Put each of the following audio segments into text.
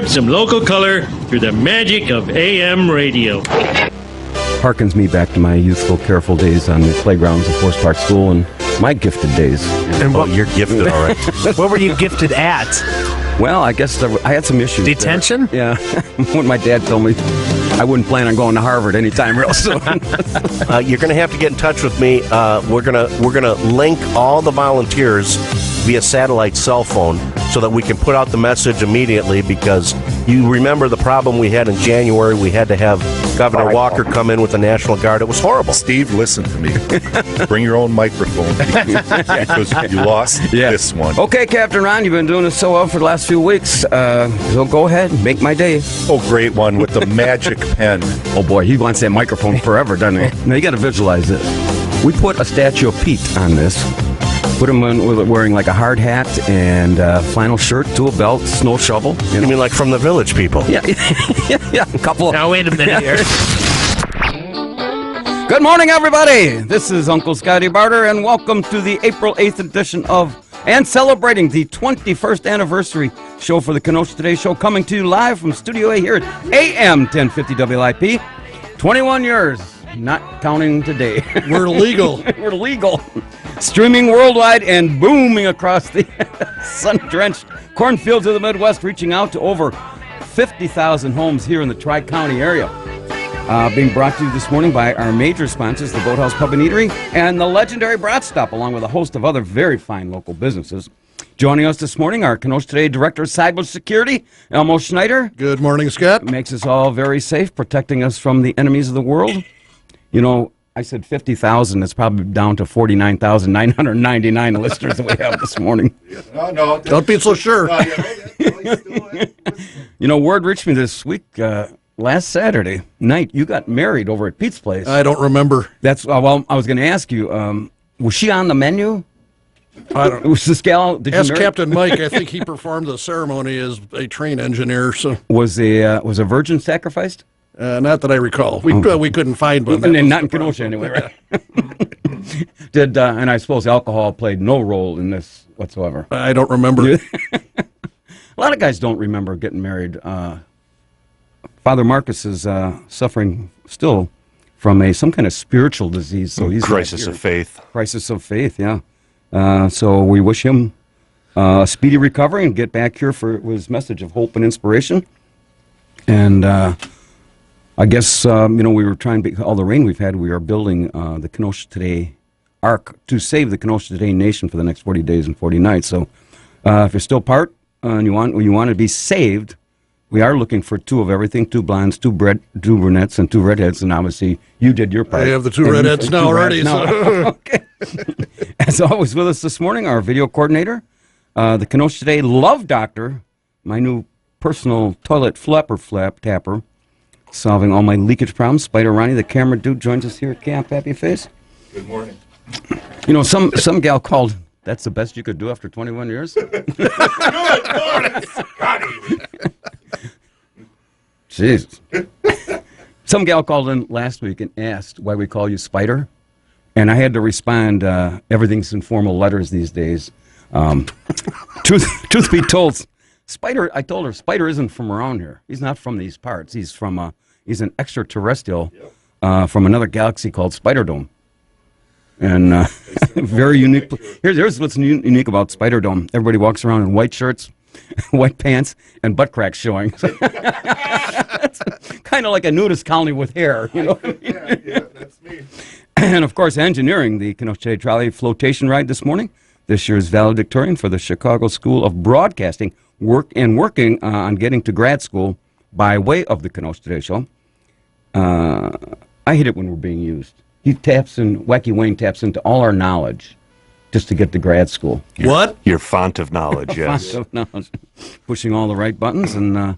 Some local color through the magic of AM radio. Harkens me back to my youthful, careful days on the playgrounds of Forest Park School and my gifted days. And you're gifted, all right. What were you gifted at? Well, I guess I had some issues. Detention? There. Yeah. When my dad told me I wouldn't plan on going to Harvard anytime real soon. You're going to have to get in touch with me. We're gonna link all the volunteers via satellite cell phone so that we can put out the message immediately, because you remember the problem we had in January. We had to have Governor Walker come in with the National Guard. It was horrible. Steve, listen to me. Bring your own microphone because you lost this one. Okay, Captain Ron, you've been doing this so well for the last few weeks. So go ahead, make my day. Oh, great one with the magic pen. Oh, boy, he wants that microphone forever, doesn't he? Now, you got to visualize this. We put a statue of Pete on this. Put him in wearing like a hard hat and flannel shirt, tool belt, snow shovel. You mean like from the Village People? Yeah, yeah, a couple. Now, wait a minute here. Good morning, everybody. This is Uncle Scotty Barter, and welcome to the April 8th edition of, and celebrating the 21st anniversary show for the Kenosha Today Show, coming to you live from Studio A here at AM 1050 WIP. 21 years, not counting today. We're legal. We're legal. Streaming worldwide and booming across the sun-drenched cornfields of the Midwest, reaching out to over 50,000 homes here in the Tri-County area. Being brought to you this morning by our major sponsors, the Boathouse Pub and Eatery and the legendary Brat Stop, along with a host of other very fine local businesses. Joining us this morning, our Kenosha Today Director of Cyber Security, Elmo Schneider. Good morning, Scott. Makes us all very safe, protecting us from the enemies of the world. You know, I said 50,000. It's probably down to 49,999 listeners that we have this morning. No. Don't be so sure. You know, word reached me this week, last Saturday night, you got married over at Pete's place. I don't remember. That's, well, I was going to ask you, was she on the menu? I don't know. Was this gal, did Ask you marry? Captain Mike. I think he performed the ceremony as a train engineer. So Was a virgin sacrificed? not that I recall. We couldn't find one. And not in Kenosha anyway, right? Did and I suppose alcohol played no role in this whatsoever. I don't remember. A lot of guys don't remember getting married. Father Marcus is suffering still from some kind of spiritual disease. So he's Crisis of faith. Crisis of faith, yeah. So we wish him a speedy recovery and get back here for his message of hope and inspiration. And I guess, we were trying, all the rain we've had, we are building the Kenosha Today Ark to save the Kenosha Today nation for the next 40 days and 40 nights. So if you're still part and you want to be saved, we are looking for two of everything, two blondes, two brunettes, and two redheads. And obviously, you did your part. I have the two redheads now already. So. Okay. As always, with us this morning, our video coordinator, the Kenosha Today Love Doctor, my new personal toilet flap tapper, solving all my leakage problems. Spider Ronnie, the camera dude, joins us here at Camp Happy Face. Good morning. You know, some gal called, that's the best you could do after 21 years? Good morning, Scotty. Jesus. Some gal called in last week and asked why we call you Spider. And I had to respond, everything's in formal letters these days. Truth be told, Spider, I told her, Spider isn't from around here. He's not from these parts. He's from he's an extraterrestrial from another galaxy called Spider Dome. And very unique. Here's what's unique about Spider Dome. Everybody walks around in white shirts, white pants, and butt cracks showing. It's kind of like a nudist colony with hair, you know. Yeah, that's me. And of course, engineering the Kenosha Today Trolley flotation ride this morning. This year's valedictorian for the Chicago School of Broadcasting, working on getting to grad school by way of the Kenosha Today Show. I hate it when we're being used. Wacky Wayne taps into all our knowledge just to get to grad school. What? Your font of knowledge, yes. Font of knowledge. Pushing all the right buttons. And,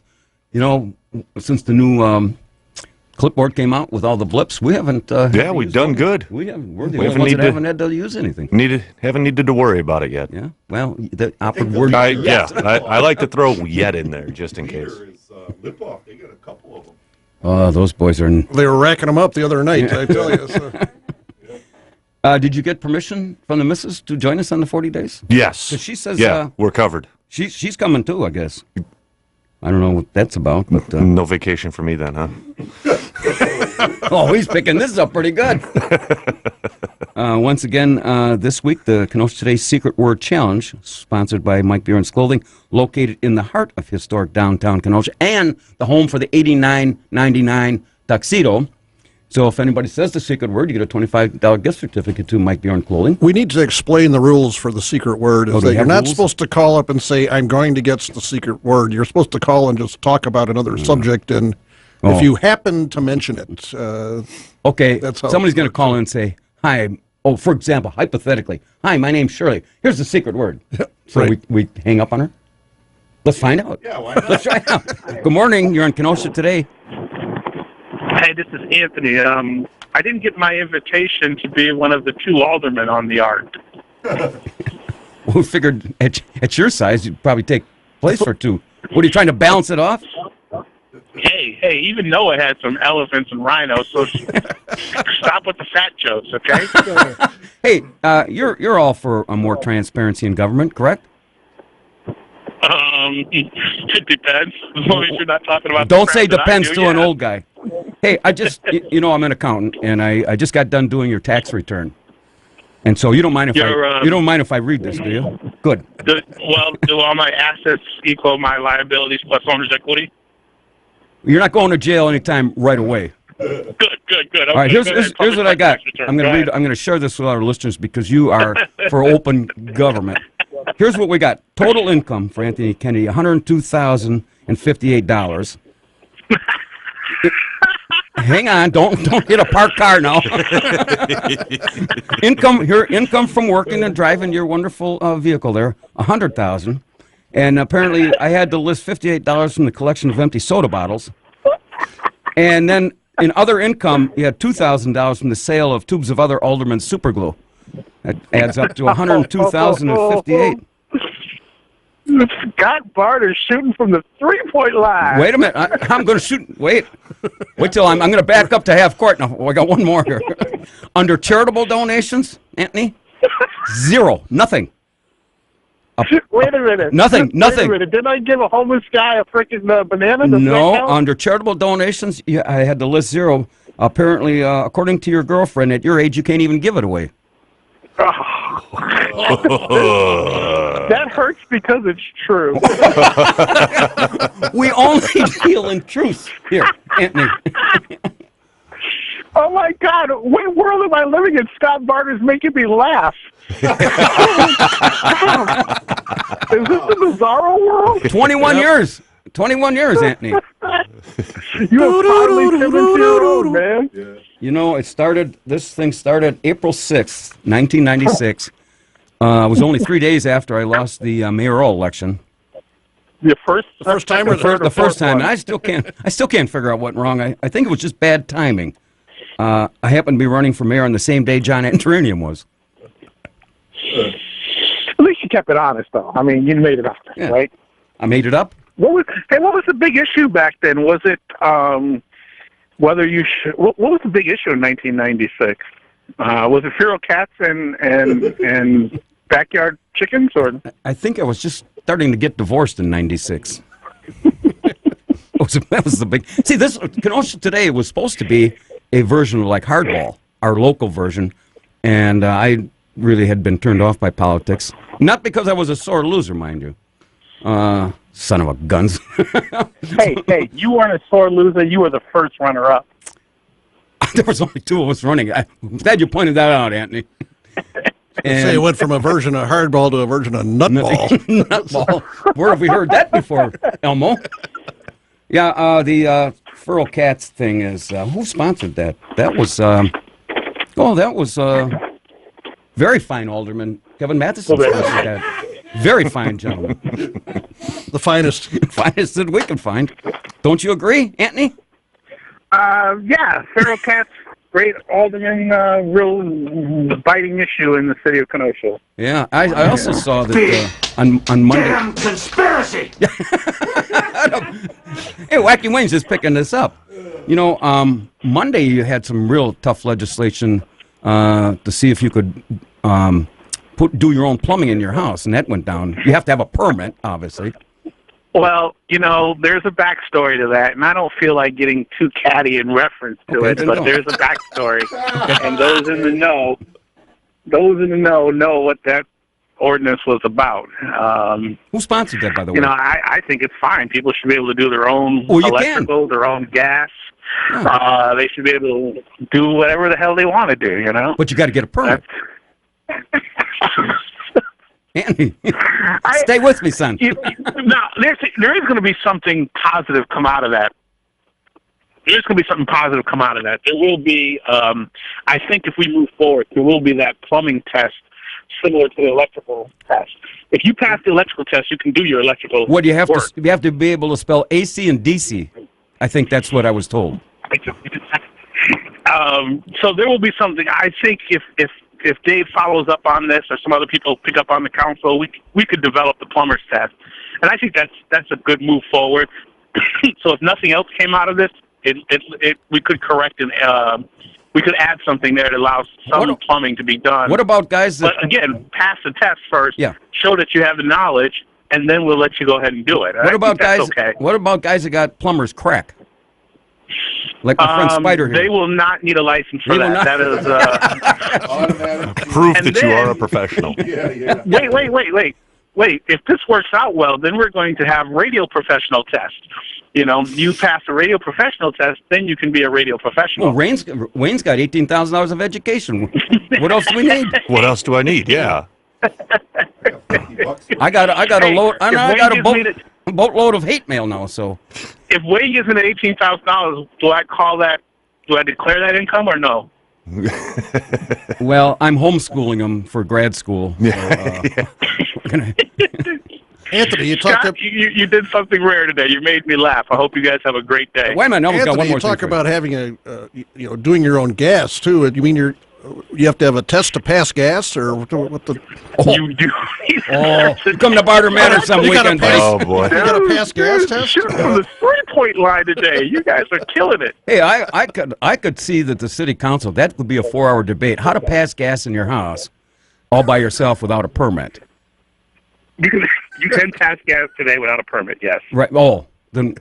since the new clipboard came out with all the blips, we haven't... we've done good. We're the only ones that haven't had to use anything. Haven't needed to worry about it yet. Yeah, well, the operative word... I like to throw yet in there, just in case. Lip off. They got a couple of them. Those boys are... They were racking them up the other night, I tell you. So. Did you get permission from the missus to join us on the 40 days? Yes. 'Cause she says... we're covered. She's coming too, I guess. I don't know what that's about, but No vacation for me then, huh? oh, he's picking this up pretty good. Once again, this week, the Kenosha Today Secret Word Challenge, sponsored by Mike Buren's Clothing, located in the heart of historic downtown Kenosha and the home for the $89.99 tuxedo. So if anybody says the secret word, you get a $25 gift certificate to Mike Buren Clothing. We need to explain the rules for the secret word. Is that you're not supposed to call up and say, I'm going to get the secret word. You're supposed to call and just talk about another subject, and if you happen to mention it, okay, that's how somebody's going to call in and say, hi, oh, for example, hypothetically, hi, my name's Shirley. Here's the secret word. So Right. we hang up on her? Let's find out. Yeah, why not? Let's try it out. Good morning. You're on Kenosha Today. Hey, this is Anthony. I didn't get my invitation to be one of the 2 aldermen on the art. We figured at your size, you'd probably take place for 2. What, are you trying to balance it off? Hey, even Noah had some elephants and rhinos, so stop with the fat jokes, okay? Hey, you're all for more transparency in government, correct? It depends. As long as you're not talking about Don't the say crap that I depends do, to an old guy. Hey, I just, I'm an accountant, and I just got done doing your tax return. And so you don't mind if you don't mind if I read this, do you? Good. Do all my assets equal my liabilities plus owner's equity? You're not going to jail anytime right away. Good. Okay, All right, here's what I got. I'm Go ahead. going to share this with our listeners because you are for open government. Here's what we got. Total income for Anthony Kennedy, $102,058. Hang on, don't hit a parked car now. Income from working and driving your wonderful vehicle there, $100,000. And apparently I had to list $58 from the collection of empty soda bottles. And then in other income, you had $2,000 from the sale of tubes of other Alderman's super glue. That adds up to $102,058. Scott Barter's shooting from the 3-point line. Wait a minute. I'm going to shoot. Wait till I'm going to back up to half court. Now, I got one more here. Under charitable donations, Anthony, 0. Nothing. Wait a minute. Nothing. Wait a minute. Didn't I give a homeless guy a freaking banana? No, under charitable donations, I had to list 0. Apparently, according to your girlfriend, at your age, you can't even give it away. That hurts because it's true. We only deal in truth here, Anthony. Oh my God! What world am I living in? Scott Barter's making me laugh. Is this the bizarro world? 21 years. 21 years, Anthony. You have finally 17-year-old, man. Yeah. This thing started April 6th, 1996. It was only 3 days after I lost the mayoral election. The first time or The first time, and I still can't figure out what went wrong. I think it was just bad timing. I happened to be running for mayor on the same day John Antorinium was. At least you kept it honest, though. I mean, you made it up, right? I made it up. What was the big issue back then? Was it whether you should? What was the big issue in 1996? Was it feral cats and backyard chickens, or? I think I was just starting to get divorced in '96. That was the big. See, this Kenosha Today was supposed to be a version of like Hardball, our local version, and I really had been turned off by politics. Not because I was a sore loser, mind you. Son of a guns. Hey, you weren't a sore loser. You were the first runner-up. There was only 2 of us running. I'm glad you pointed that out, Anthony. Say it went from a version of hardball to a version of nutball. Nutball. Where have we heard that before, Elmo? Yeah, the feral cats thing is, who sponsored that? That was, very fine Alderman Kevin Matheson sponsored that. Very fine gentleman. The finest. Finest that we can find. Don't you agree, Anthony? Yeah, feral cats, great alderman, real biting issue in the city of Kenosha. Yeah, I also saw that on Monday. Damn conspiracy! Hey, Wacky Wayne's just picking this up. Monday you had some real tough legislation to see if you could do your own plumbing in your house, and that went down. You have to have a permit, obviously. Well, there's a backstory to that, and I don't feel like getting too catty in reference to it, but there's a backstory, and those in the know know what that ordinance was about. Who sponsored that, by the way? I think it's fine. People should be able to do their own electrical, their own gas. Yeah. They should be able to do whatever the hell they want to do, But you got to get a permit. Andy, stay with me, son. Now, there is going to be something positive come out of that. There's going to be something positive come out of that. There will be, I think if we move forward, there will be that plumbing test similar to the electrical test. If you pass the electrical test, you can do your electrical What do you have work. You have to be able to spell AC and DC. I think that's what I was told. So there will be something. I think if Dave follows up on this, or some other people pick up on the council, we could develop the plumber's test, and I think that's a good move forward. So if nothing else came out of this, we could correct and we could add something there that allows some plumbing to be done. What about guys that? But again, pass the test first. Yeah. Show that you have the knowledge, and then we'll let you go ahead and do it. What about guys? Okay. What about guys that got plumber's crack? Like my friend Spider here. They will not need a license for that. That is automatic. Proof that you are a professional. Yeah. Wait. If this works out well, then we're going to have radio professional tests. You pass a radio professional test, then you can be a radio professional. Well, Wayne's got $18,000 of education. What else do we need? What else do I need? Yeah. I got a boatload of hate mail now. So if Wayne gives me $18,000, do I call that? Do I declare that income or no? Well, I'm homeschooling him for grad school. So, Anthony, you did something rare today. You made me laugh. I hope you guys have a great day. Wait a minute, no, Anthony, got one more you talk thing about having doing your own gas too. You mean you have to have a test to pass gas, or what the? You do. You come to Barter Manor some weekend, buddy. Oh boy, you got a pass gas test. Shoot from the 3-point line today. You guys are killing it. Hey, I could see that the city council, that would be a 4-hour debate. How to pass gas in your house all by yourself without a permit. You can pass gas today without a permit, yes. Right. Oh, then,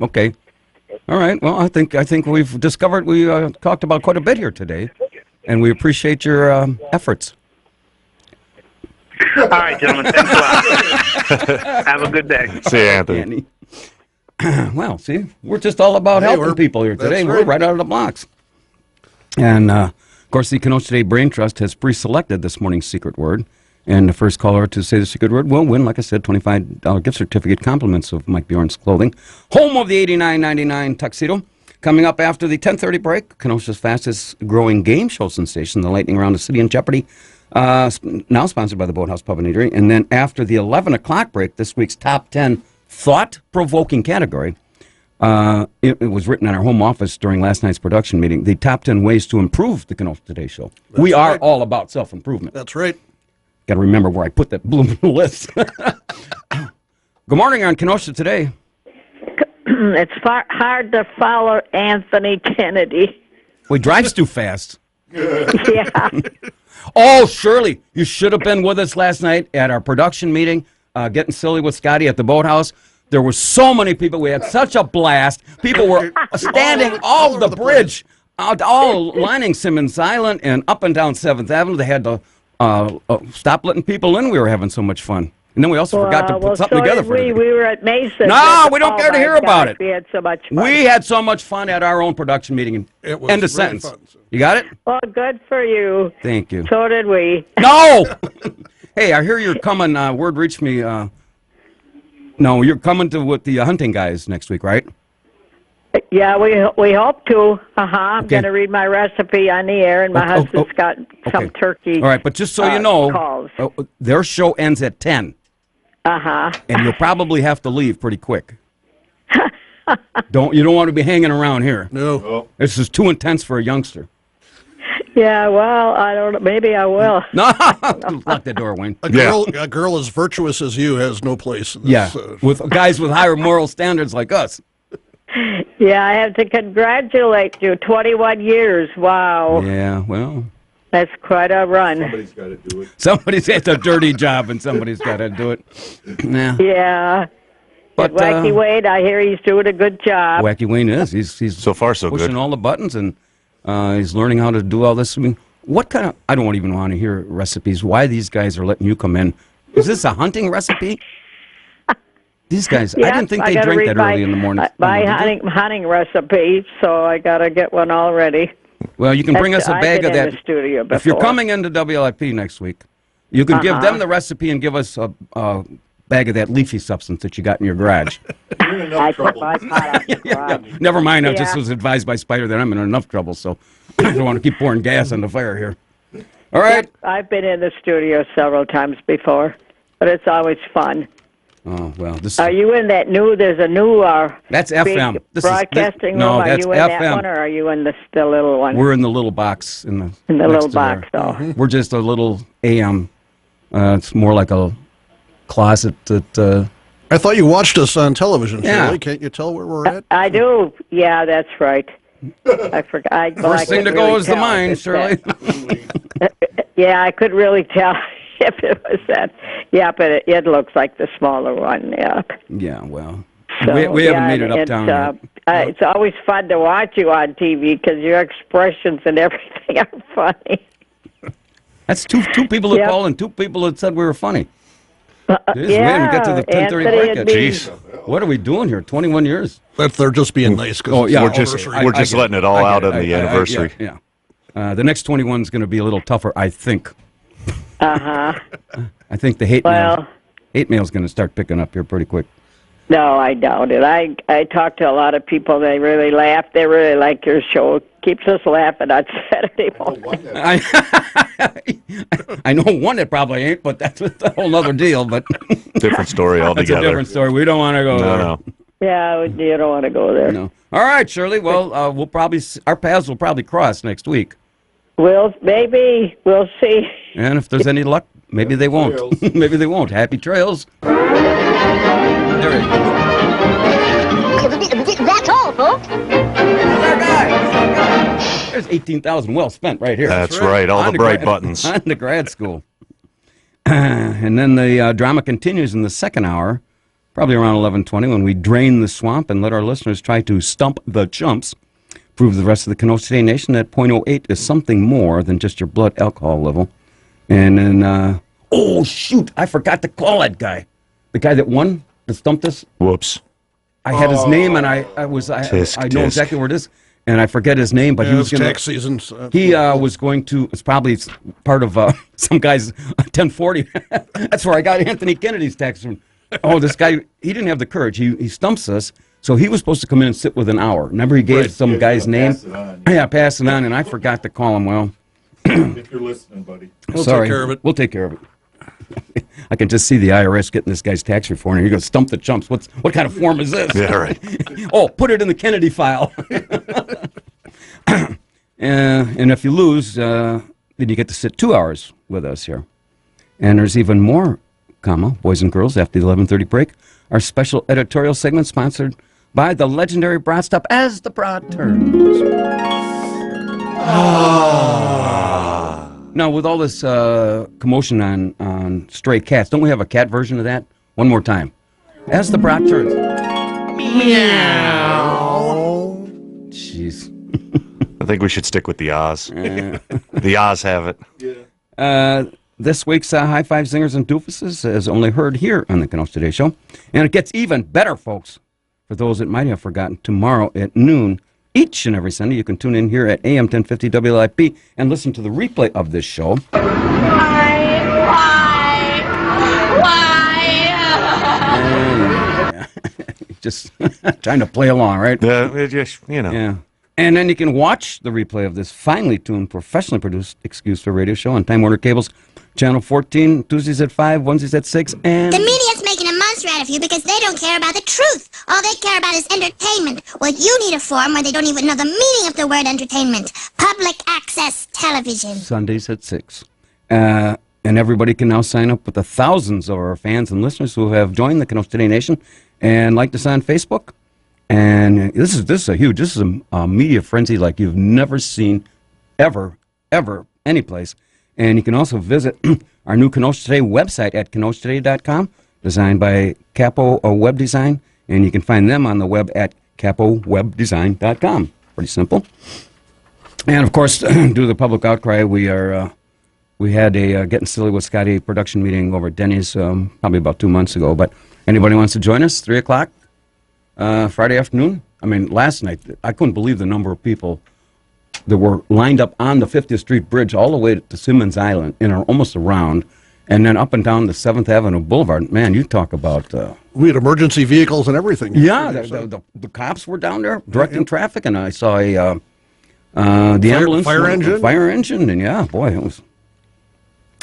okay. All right. Well, I think we've discovered, we talked about quite a bit here today, and we appreciate your efforts. All right, gentlemen. Thanks a lot. Have a good day. See you, Anthony. Well, see, we're just all about helping people here today. We're right out of the box. And, of course, the Kenosha Today Brain Trust has pre-selected this morning's secret word. And the first caller to say the secret word will win, like I said, $25 gift certificate, compliments of Mike Bjorn's Clothing. Home of the $89.99 tuxedo. Coming up after the 10:30 break, Kenosha's fastest growing game show sensation, the Lightning Round of City in Jeopardy, now sponsored by the Boathouse Pub and Eatery. And then after the 11 o'clock break, this week's top 10 thought-provoking category. It was written in our home office during last night's production meeting. The top 10 ways to improve the Kenosha Today Show. We are all about self-improvement. That's right. Got to remember where I put that blue list. Good morning on Kenosha Today. It's hard to follow Anthony Kennedy. Well, he drives too fast. Yeah. Oh, Shirley, you should have been with us last night at our production meeting, getting silly with Scotty at the Boathouse. There were so many people. We had such a blast. People were standing off the bridge, all lining Simmons Island and up and down 7th Avenue. They had to stop letting people in. We were having so much fun. And then we also forgot to put something together for we were at Mason. No, we don't care to hear about it. We had so much fun. We had so much fun at our own production meeting. It was End of really sentence. fun. You got it? Well, good for you. Thank you. So did we. No! Hey, I hear you're coming. Word reached me. No, you're coming to with the hunting guys next week, right? Yeah, we hope to. I'm going to read my recipe on the air, and my husband's got some turkey. All right, but just so you know, calls. Their show ends at 10. And you'll probably have to leave pretty quick. You don't want to be hanging around here. No. This is too intense for a youngster. Yeah, well, I don't know. Maybe I will. No, lock the door, Wayne. A girl as virtuous as you has no place in this. Yeah, with guys with higher moral standards like us. Yeah, I have to congratulate you. 21 years. Wow. Yeah, well. That's quite a run. Somebody's got to do it. It's a dirty job, and somebody's got to do it. Yeah. Yeah. But Wacky Wade, I hear he's doing a good job. Wacky Wayne is. He's so far so pushing good. all the buttons, and he's learning how to do all this. I mean, what kind of? I don't even want to hear recipes. Why these guys are letting you come in? Is this a hunting recipe? These guys, Yep, I didn't think they drank that early in the morning. My hunting recipe, so I got to get one already. Well, you can bring us a bag of that. In the studio if you're coming into WLIP next week, you can give them the recipe and give us a bag of that leafy substance that you got in your garage. You're in enough trouble. Never mind. I just was advised by Spider that I'm in enough trouble, so I don't want to keep pouring gas on the fire here. All right. Yep, I've been in the studio several times before, but it's always fun. Oh, well. Are you in that new, there's a new that's FM. Broadcasting room? Are you in FM. that one, or are you in the little one? We're in the little box. In the little box, though. We're just a little AM. It's more like a closet that... I thought you watched us on television, Yeah. Shirley. Can't you tell where we're at? I do. Yeah, that's right. I forgot. First thing to go is the mind, Shirley. Yeah, I could really tell if it was that. Yeah, but it looks like the smaller one, yeah. Yeah, well, So, we haven't made it uptown yet. It's always fun to watch you on TV because your expressions and everything are funny. That's two people that called and two people that said we were funny. Jeez, we didn't get to the 10:30 Anthony break yet. Jeez. What are we doing here? 21 years. That they're just being nice. Oh, yeah. We're just letting it all out on the anniversary. Yeah. The next 21 is going to be a little tougher, I think. Uh-huh. I think the hate mail is going to start picking up here pretty quick. No, I doubt it. I talk to a lot of people. They really laugh. They really like your show. It keeps us laughing on Saturday morning. I know one that probably ain't, but that's a whole other deal. But different story altogether. That's a different story. We don't want to go there. No. Yeah, you don't want to go there. No. All right, Shirley. Well, our paths will probably cross next week. We'll see. And if there's any luck, maybe they won't. Maybe they won't. Happy trails. There it is. That's all, folks. There's 18,000 well spent right here. That's right. All the bright buttons. On to grad school. And then the drama continues in the second hour, probably around 11:20, when we drain the swamp and let our listeners try to stump the chumps. Prove the rest of the Kenosha City Nation that .08 is something more than just your blood alcohol level. And then, oh, shoot, I forgot to call that guy. The guy that won, that stumped us. Whoops. I had his name, and I know exactly where it is, and I forget his name, but he was going to... tax season. He was going to... It's probably part of some guy's 1040. That's where I got Anthony Kennedy's tax from. Oh, this guy, he didn't have the courage. He stumps us. So he was supposed to come in and sit with an hour. Remember, he gave some guy's name? Pass it on, and I forgot to call him. Well, if you're listening, buddy. We'll take care of it. We'll take care of it. I can just see the IRS getting this guy's tax reform. You're going to stump the chumps. What kind of form is this? Yeah, right. Oh, put it in the Kennedy file. And if you lose, then you get to sit 2 hours with us here. And there's even more, boys and girls, after the 11:30 break. Our special editorial segment sponsored by the legendary Broad Stop as the Broad turns. Now, with all this commotion on stray cats, don't we have a cat version of that? One more time. As the Broad turns. Meow. Jeez. I think we should stick with the Oz. The Oz have it. Yeah. This week's High Five Zingers and Doofuses is only heard here on the Kenosha Today Show. And it gets even better, folks. For those that might have forgotten, tomorrow at noon, each and every Sunday, you can tune in here at AM 1050 WLIP and listen to the replay of this show. Why? Just trying to play along, right? Just, Yeah. And then you can watch the replay of this finely tuned, professionally produced Excuse for Radio show on Time Warner Cable's Channel 14, Tuesdays at 5, Wednesdays at 6, and... The media's making a monster out of you because they don't care about the truth. All they care about is entertainment. Well, you need a forum where they don't even know the meaning of the word entertainment. Public access television. Sundays at 6. And everybody can now sign up with the thousands of our fans and listeners who have joined the Kenosha Today Nation and liked us on Facebook. And this is a media frenzy like you've never seen ever, anyplace. And you can also visit our new Kenosha Today website at KenoshaToday.com, designed by Capo Web Design. And you can find them on the web at capowebdesign.com. Pretty simple. And, of course, due to the public outcry, we had a Getting Silly with Scotty production meeting over at Denny's probably about 2 months ago. But anybody wants to join us, 3 o'clock Friday afternoon? I mean, last night, I couldn't believe the number of people that were lined up on the 50th Street Bridge all the way to Simmons Island, almost around, and then up and down the 7th Avenue Boulevard. Man, you talk about... we had emergency vehicles and everything. Yeah, the cops were down there directing traffic, and I saw the ambulance. Fire engine, and yeah, boy, it was...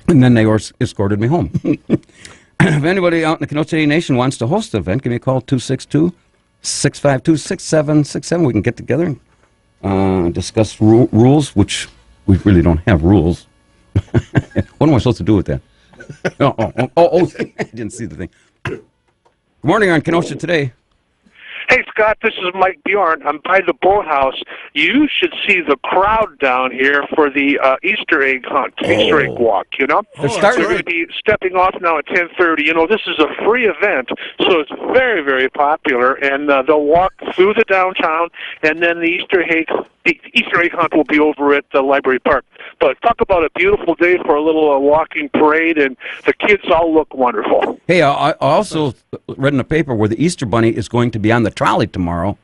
And then they escorted me home. If anybody out in the Kenosha Nation wants to host the event, give me a call, 262-652-6767. We can get together and discuss rules, which we really don't have rules. What am I supposed to do with that? Oh, I didn't see the thing. Good morning on Kenosha Today. Hey, Scott, this is Mike Bjorn. I'm by the boathouse. You should see the crowd down here for the Easter egg hunt, Easter egg walk, you know? They're going to be stepping off now at 10:30. You know, this is a free event, so it's very, very popular, and they'll walk through the downtown, and then the Easter egg hunt will be over at the Library Park. But talk about a beautiful day for a little walking parade, and the kids all look wonderful. Hey, I also read in the paper where the Easter Bunny is going to be on the trolley tomorrow.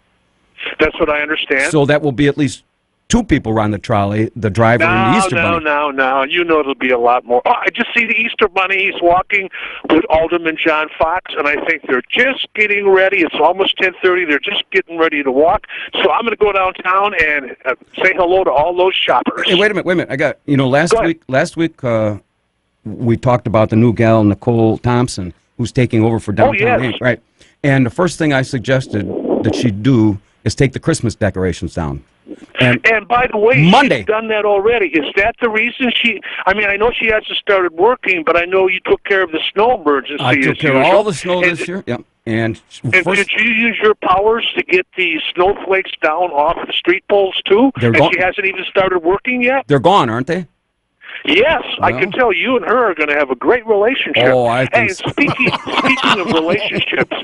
That's what I understand. So that will be at least 2 people on the trolley, the driver and the Easter Bunny. No. You know it'll be a lot more. Oh, I just see the Easter Bunny. He's walking with Alderman John Fox, and I think they're just getting ready. It's almost 10:30. They're just getting ready to walk. So I'm going to go downtown and say hello to all those shoppers. Hey, wait a minute. I got, last week we talked about the new gal, Nicole Thompson, who's taking over for Downtown Inc., right? And the first thing I suggested that she do is take the Christmas decorations down. And by the way, Monday. She's done that already. Is that the reason I know she hasn't started working, but I know you took care of the snow emergency. I took care of all the snow this year, yeah. And did you use your powers to get the snowflakes down off the street poles, too? And she hasn't even started working yet? They're gone, aren't they? Yes, I can tell you and her are going to have a great relationship. Oh, I think so. Speaking of relationships,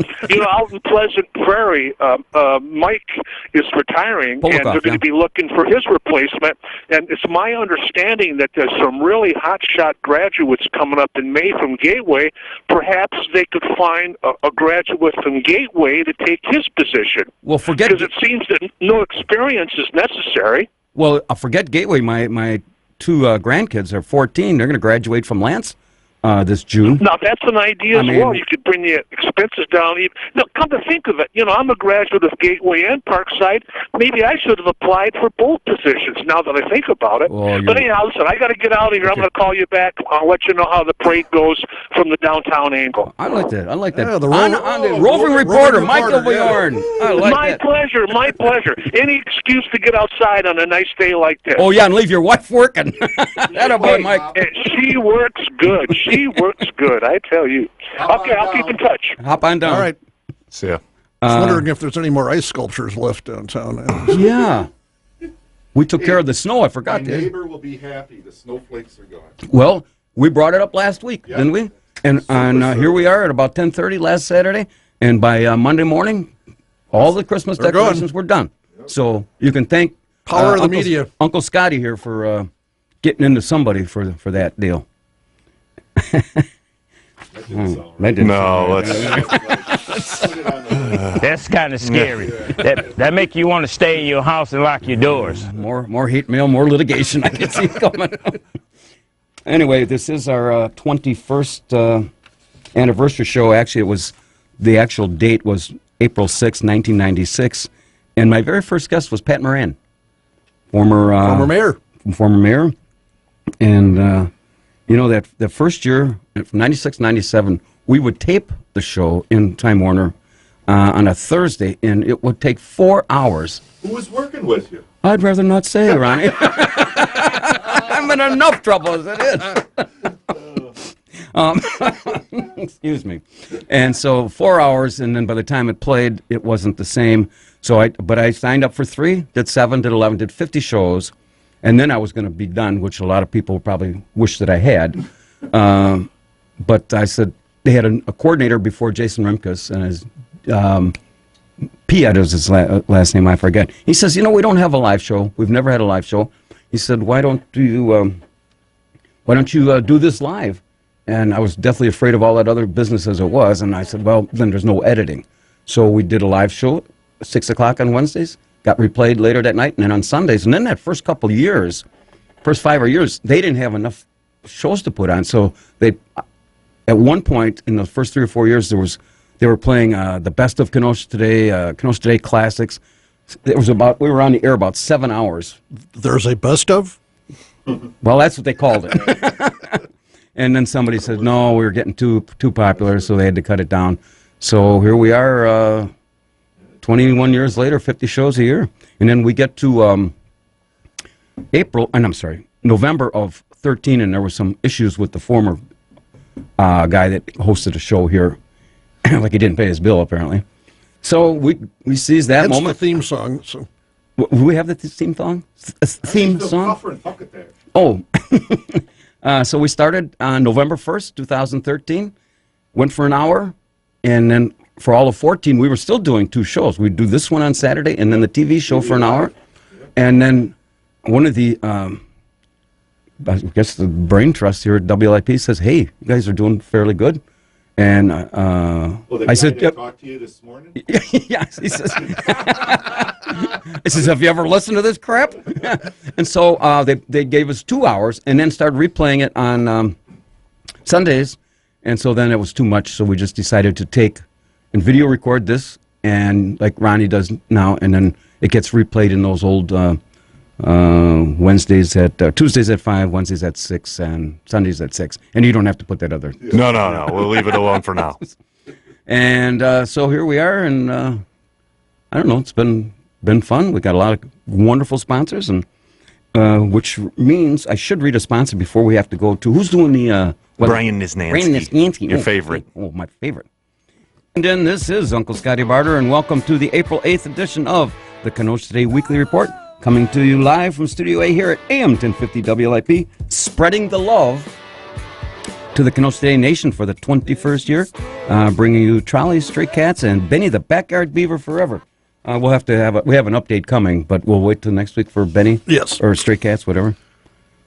out in Pleasant Prairie, Mike is retiring, and they're going to be looking for his replacement. And it's my understanding that there's some really hotshot graduates coming up in May from Gateway. Perhaps they could find a graduate from Gateway to take his position. Well, because it seems that no experience is necessary. Well, forget Gateway. My 2 grandkids are 14. They're going to graduate from Lance this June. Now, that's an idea as well. You could bring the expenses down. Now, come to think of it, I'm a graduate of Gateway and Parkside. Maybe I should have applied for both positions now that I think about it. Well, but anyhow, listen, I got to get out of here. Okay. I'm going to call you back. I'll let you know how the parade goes from the downtown angle. I like that. Yeah, the roving reporter, Michael Bjorn. Yeah. My pleasure. Any excuse to get outside on a nice day like this. Oh, yeah, and leave your wife working. Attaboy, Mike. She works good. She works good, I tell you. Okay, I'll keep in touch. Hop on down. All right. See ya. I was wondering if there's any more ice sculptures left downtown. Yeah. We took care of the snow. I forgot. My neighbor will be happy. The snowflakes are gone. Well, we brought it up last week, didn't we? And here we are at about 10:30 last Saturday. And by Monday morning, all the Christmas decorations were done. Yep. So you can thank Power of the media. Uncle Scotty here for getting into somebody for that deal. That's kind of scary. That make you want to stay in your house and lock your doors. More hate mail, more litigation. I can see it coming. Anyway, this is our 21st anniversary show. Actually, the actual date was April 6, 1996, and my very first guest was Pat Moran, former mayor, and. That first year, from 96, 97, we would tape the show in Time Warner on a Thursday, and it would take 4 hours. Who was working with you? I'd rather not say, Ronnie. I'm in enough trouble as it is. Excuse me. And so 4 hours, and then by the time it played, it wasn't the same. But I signed up for 3, did 7, did 11, did 50 shows. And then I was going to be done, which a lot of people probably wish that I had. But I said they had a coordinator before Jason Remkus, and Piet is his last name, I forget. He says, we don't have a live show. We've never had a live show. He said, why don't you do this live? And I was deathly afraid of all that other business as it was. And I said, well, then there's no editing. So we did a live show, 6 o'clock on Wednesdays, got replayed later that night, and then on Sundays. And then that first couple years, first 5 years, they didn't have enough shows to put on. So they, at one point in the first 3 or 4 years, they were playing the best of Kenosha Today classics. We were on the air about 7 hours. There's a best of? Well, that's what they called it. And then somebody said, no, we were getting too popular, so they had to cut it down. So here we are, 21 years later, 50 shows a year. And then we get to November of 13, and there were some issues with the former guy that hosted a show here. Like he didn't pay his bill, apparently. So we seize that moment. That's the theme song. So. Do we have the theme song? Theme song? Oh. So we started on November 1st, 2013. Went for an hour. And then for all of 14, we were still doing 2 shows. We'd do this one on Saturday and then the TV show for an hour. And then one of the, I guess the brain trust here at WLIP says, hey, you guys are doing fairly good. And I said, talked to you this morning? Yes, he says, have you ever listened to this crap? And so they gave us 2 hours and then started replaying it on Sundays. And so then it was too much, so we just decided to take and video record this, and like Ronnie does now, and then it gets replayed in those old Tuesdays at 5, Wednesdays at 6, and Sundays at 6. And you don't have to put that other. No. We'll leave it alone for now. And so here we are, and I don't know, it's been fun. We got a lot of wonderful sponsors, and which means I should read a sponsor before we have to go to who's doing the Brian Nisnansky. Your favorite. Oh, my favorite. And then this is Uncle Scotty Barter, and welcome to the April 8th edition of the Kenosha Today Weekly Report, coming to you live from Studio A here at AM 1050 WLIP, spreading the love to the Kenosha Today Nation for the 21st year, bringing you Trolley, Stray Cats, and Benny the Backyard Beaver Forever. We'll have to we have an update coming, but we'll wait till next week for Benny. Yes. Or Stray Cats, whatever.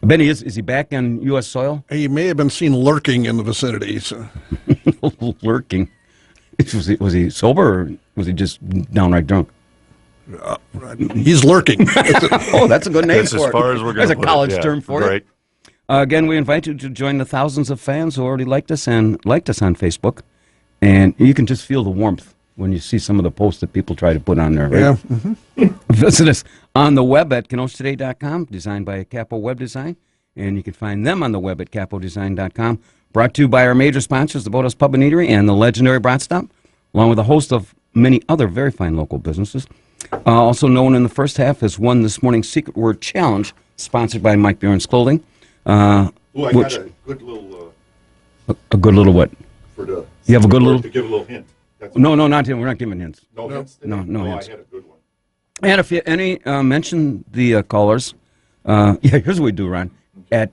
Benny, is he back on U.S. soil? He may have been seen lurking in the vicinity. So. Lurking? Was he sober, or was he just downright drunk? He's lurking. Oh, that's a good name that's for it. As far as we're going to put it. That's a college term for it. Again, we invite you to join the thousands of fans who already liked us on Facebook. And you can just feel the warmth when you see some of the posts that people try to put on there, right? Yeah. Mm-hmm. Visit us on the web at KenoshaToday.com, designed by Capo Web Design. And you can find them on the web at CapoDesign.com. Brought to you by our major sponsors, the Boathouse Pub and Eatery and the legendary Brat Stop, along with a host of many other very fine local businesses. Also known in the first half as won this morning's Secret Word Challenge, sponsored by Mike Buren's Clothing. I got a good little... a good little what? For the... You have a good little... To give a little hint. No, not him. We're not giving hints. No hints? No hints. I had a good one. And if you mention the callers, here's what we do, Ron. At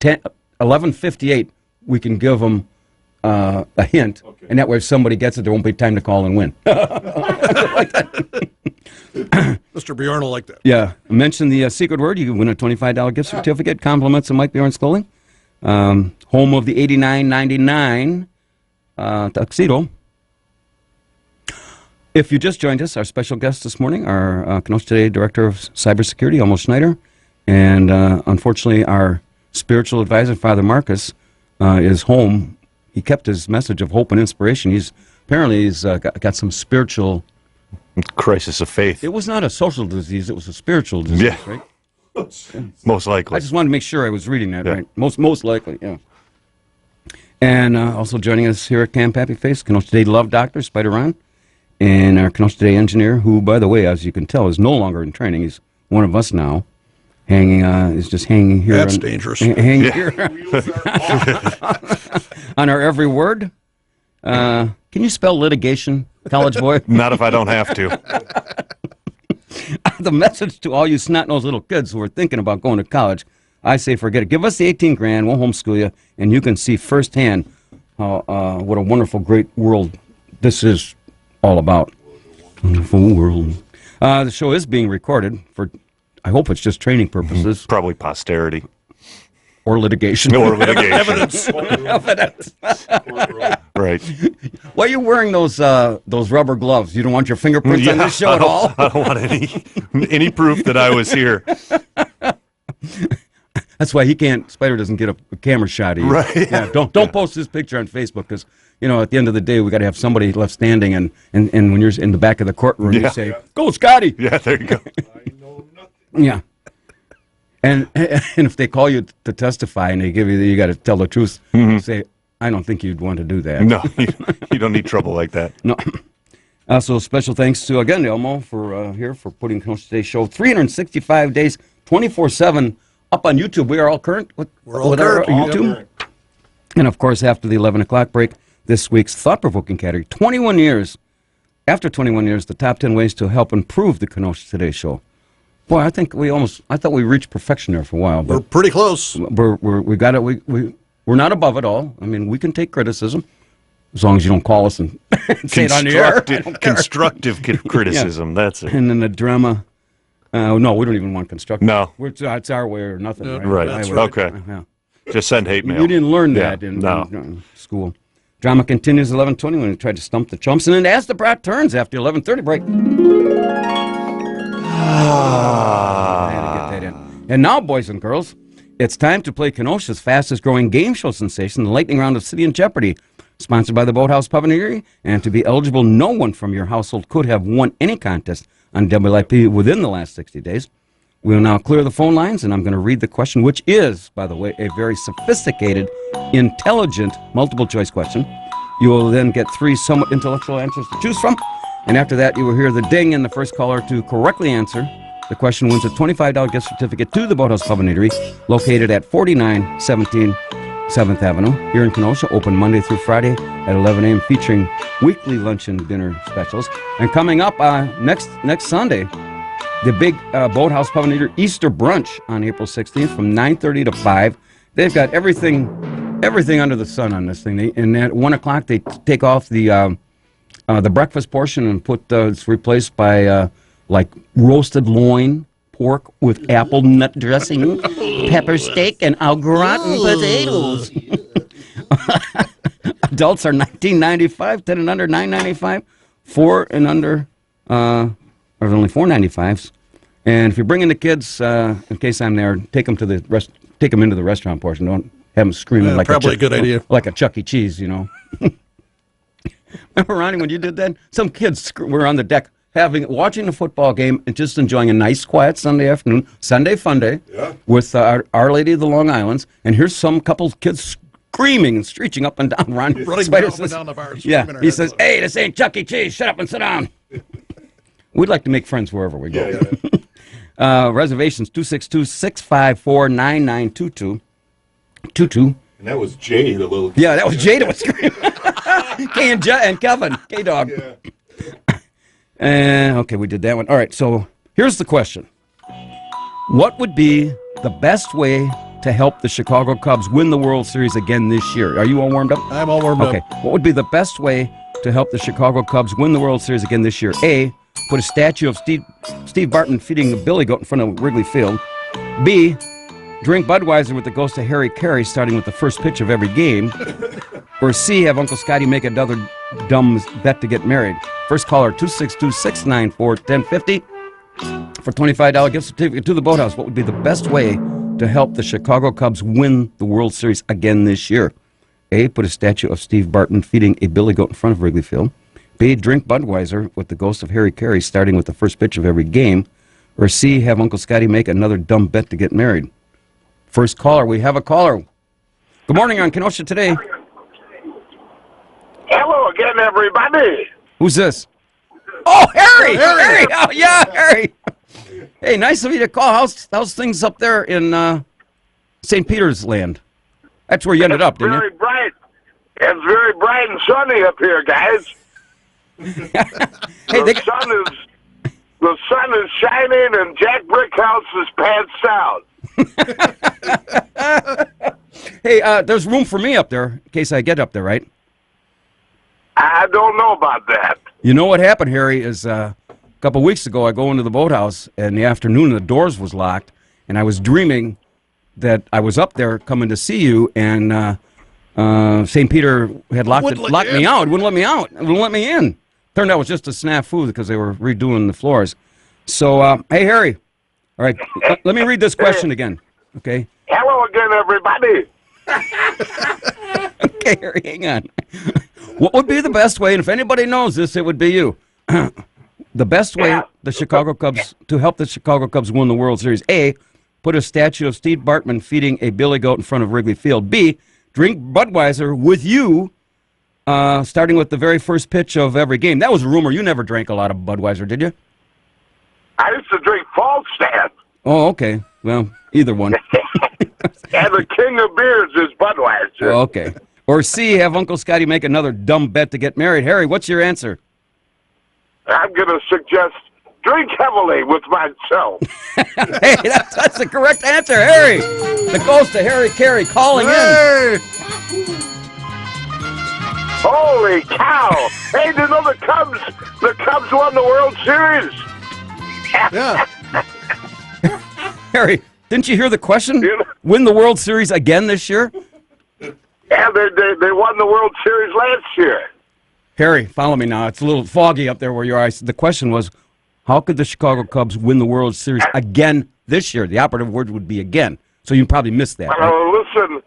11:58, we can give them a hint, okay. And that way if somebody gets it, there won't be time to call and win. Mr. Bjorn will like that. Yeah. Mention the secret word. You can win a $25 gift certificate. Compliments of Mike Bjorn's Clothing. Home of the $89.99 tuxedo. If you just joined us, our special guest this morning, our Kenosha Today Director of Cybersecurity, Elmo Schneider, and unfortunately our spiritual advisor, Father Marcus, is home. He kept his message of hope and inspiration. He's got some spiritual crisis of faith. It was not a social disease; it was a spiritual disease, right? Most likely. I just wanted to make sure I was reading that right. Most likely, yeah. And also joining us here at Camp Happy Face, Kenosha Today Love Doctor Spider Ron, and our Kenosha Today engineer, who, by the way, as you can tell, is no longer in training. He's one of us now. Is just hanging here. That's dangerous. Hanging here on our every word. Can you spell litigation, college boy? Not if I don't have to. The message to all you snot-nosed little kids who are thinking about going to college, I say forget it. Give us the 18 grand, we'll homeschool you, and you can see firsthand what a wonderful, great world this is all about. Wonderful world. The show is being recorded for, I hope it's just training purposes. Probably posterity. Or litigation. Or litigation. Evidence. Evidence. Right. Why are you wearing those rubber gloves? You don't want your fingerprints on this show at all? I don't want any proof that I was here. That's why Spider doesn't get a camera shot of you. Right. Yeah, don't post this picture on Facebook because, at the end of the day, we got to have somebody left standing, and when you're in the back of the courtroom, you say, "Go, Scotty!" Yeah, there you go. I know nothing. Yeah. And if they call you to testify and they give you got to tell the truth, say, "I don't think you'd want to do that." No, you don't need trouble like that. No. So special thanks to, again, Elmo for putting Kenosha Today's show 365 days, 24/7 up on YouTube. We are all current with our YouTube. And, of course, after the 11 o'clock break, this week's thought-provoking category, 21 years. After 21 years, the top 10 ways to help improve the Kenosha Today show. Boy, I thought we reached perfection there for a while. But we're pretty close. We got it. We're not above it all. I mean, we can take criticism as long as you don't call us and say it on the air. Constructive criticism. Yeah. That's it. And then the drama. No, we don't even want constructive. No, it's our way or nothing. Yeah, right. Okay. Yeah. Just send hate mail. You didn't learn that in school. Drama continues 11:20 when we tried to stump the chumps, and then as the brat turns after 11:30 break. I had to get that in. And now, boys and girls, it's time to play Kenosha's fastest-growing game show sensation, the lightning round of City in Jeopardy, sponsored by the Boathouse Pub and Eatery. And to be eligible, no one from your household could have won any contest on WIP within the last 60 days. We will now clear the phone lines, and I'm going to read the question, which is, by the way, a very sophisticated, intelligent multiple-choice question. You will then get 3 somewhat intellectual answers to choose from, and after that, you will hear the ding, and the first caller to correctly answer the question wins a $25 gift certificate to the Boathouse Pub and Eatery, located at 4917 7th Avenue, here in Kenosha, open Monday through Friday at 11 a.m., featuring weekly lunch and dinner specials. And coming up next Sunday, the big Boathouse Pub and Eatery Easter brunch on April 16th from 9:30 to 5. They've got everything under the sun on this thing. And at 1 o'clock, they take off the breakfast portion and it's replaced by like roasted loin pork with apple nut dressing, pepper steak, and au gratin potatoes. Adults are $19.95, 10 and under $9.95, 4 and under are only $4.95. And if you're bringing the kids, in case I'm there, take them into the restaurant portion. Don't have them screaming like probably a good idea, like a Chuck E. Cheese, Remember, Ronnie, when you did that? Some kids were on the deck watching the football game and just enjoying a nice, quiet Sunday afternoon, Sunday fun day, with Our Lady of the Long Islands. And here's some couple kids screaming and screeching up and down. Running Spider up and says, down the bar. Yeah, he says, "Hey, this ain't Chuck E. Cheese. Shut up and sit down." We'd like to make friends wherever we go. Reservations 262-654-9922. And that was Jay, the little. Yeah, that was Jay that was screaming. Kay and Kevin, K-Dog. Yeah. Okay, we did that one. All right, so here's the question. What would be the best way to help the Chicago Cubs win the World Series again this year? Are you all warmed up? I'm all warmed up. Okay, what would be the best way to help the Chicago Cubs win the World Series again this year? A, put a statue of Steve Barton feeding a billy goat in front of Wrigley Field. B, drink Budweiser with the ghost of Harry Carey starting with the first pitch of every game. Or C, have Uncle Scotty make another dumb bet to get married. First caller, 262-694-1050 for $25 gift certificate to the Boathouse. What would be the best way to help the Chicago Cubs win the World Series again this year? A, put a statue of Steve Barton feeding a billy goat in front of Wrigley Field. B, drink Budweiser with the ghost of Harry Carey starting with the first pitch of every game. Or C, have Uncle Scotty make another dumb bet to get married. First caller, we have a caller. Good morning on Kenosha Today. Hello again, everybody. Who's this? Oh, Harry! Harry! Oh, yeah, Harry. Hey, nice of you to call. How's things up there in St. Peter's land? That's where you ended up, didn't you? Very bright. It's very bright and sunny up here, guys. Hey, the sun is shining and Jack Brickhouse is pants down. Hey, there's room for me up there in case I get up there, right? I don't know about that. You know what happened, Harry, is a couple weeks ago I go into the boathouse in the afternoon and the doors was locked, and I was dreaming that I was up there coming to see you, and St. Peter had locked me out. Wouldn't let me out. Wouldn't let me in. Turned out it was just a snafu because they were redoing the floors. So, hey, Harry. All right, let me read this question again, okay? Hello again, everybody. Okay, Harry, hang on. What would be the best way, and if anybody knows this, it would be you, the best way the Chicago Cubs, to help the Chicago Cubs win the World Series? A, put a statue of Steve Bartman feeding a billy goat in front of Wrigley Field. B, drink Budweiser with you, starting with the very first pitch of every game. That was a rumor. You never drank a lot of Budweiser, did you? I used to drink Falstaff. Oh, okay. Well, either one. And the king of beers is Budweiser. Oh, okay. Or C, have Uncle Scotty make another dumb bet to get married. Harry, what's your answer? I'm going to suggest drink heavily with myself. Hey, that's the correct answer, Harry. The ghost of Harry Carey calling in. Holy cow! Hey, do you know the Cubs won the World Series? Yeah. Harry, didn't you hear the question? Win the World Series again this year? Yeah, they won the World Series last year. Harry, follow me now. It's a little foggy up there where you are. The question was, how could the Chicago Cubs win the World Series again this year? The operative word would be again. So you probably missed that. Right?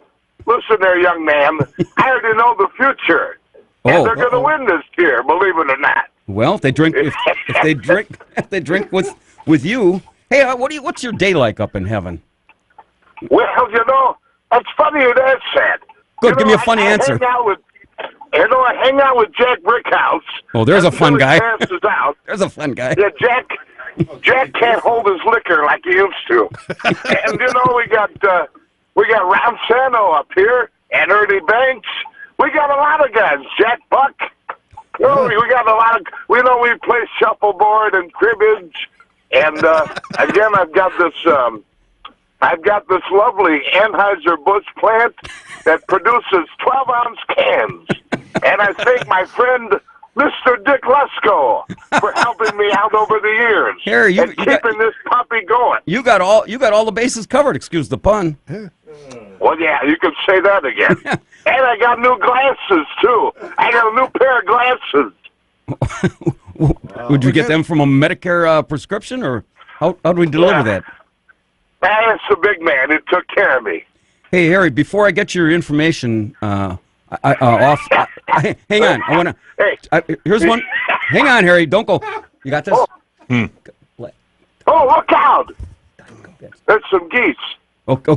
Listen there, young man. I already know the future. And they're going to win this year, believe it or not. Well, if they drink, if they drink with you. Hey, what's your day like up in heaven? Well, it's funny you'd ask that. Good, give me a funny answer. I hang out with Jack Brickhouse. Oh, there's a fun guy. Out. There's a fun guy. Yeah, Jack can't hold his liquor like he used to. And we got Ron Santo up here and Ernie Banks. We got a lot of guys. Jack Buck. We got a lot of. We play shuffleboard and cribbage. And again, I've got this lovely Anheuser-Busch plant that produces 12-ounce cans. And I thank my friend Mr. Dick Lesko for helping me out over the years. Harry, keeping this puppy going. You got all the bases covered. Excuse the pun. Well, yeah, you can say that again. And I got new glasses too. I got a new pair of glasses. Would you get them from a Medicare prescription, or how do we deliver that? That's the big man who took care of me. Hey, Harry, before I get your information hang on. I want to. Hey. Here's one. Hang on, Harry. Don't go. You got this? Oh, look out! There's some geese. Okay.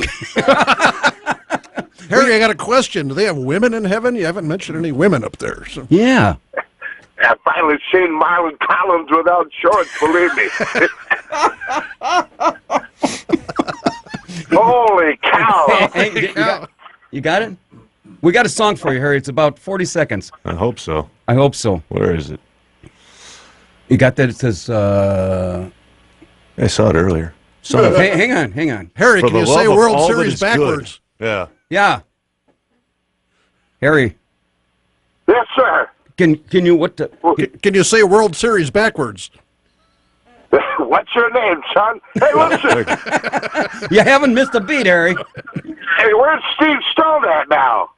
Harry, I got a question. Do they have women in heaven? You haven't mentioned any women up there. So. Yeah. I finally seen Marlon Collins without shorts, believe me. Holy cow. Hey, you got it? We got a song for you, Harry. It's about 40 seconds. I hope so. I hope so. Where is it? You got that? It says... I saw it earlier. Hey, hang on. Harry, can you say World Series backwards? Good. Yeah. Harry. Yes, sir. Can you Can you say World Series backwards? What's your name, son? Hey, listen. You haven't missed a beat, Harry. Hey, where's Steve Stone at now?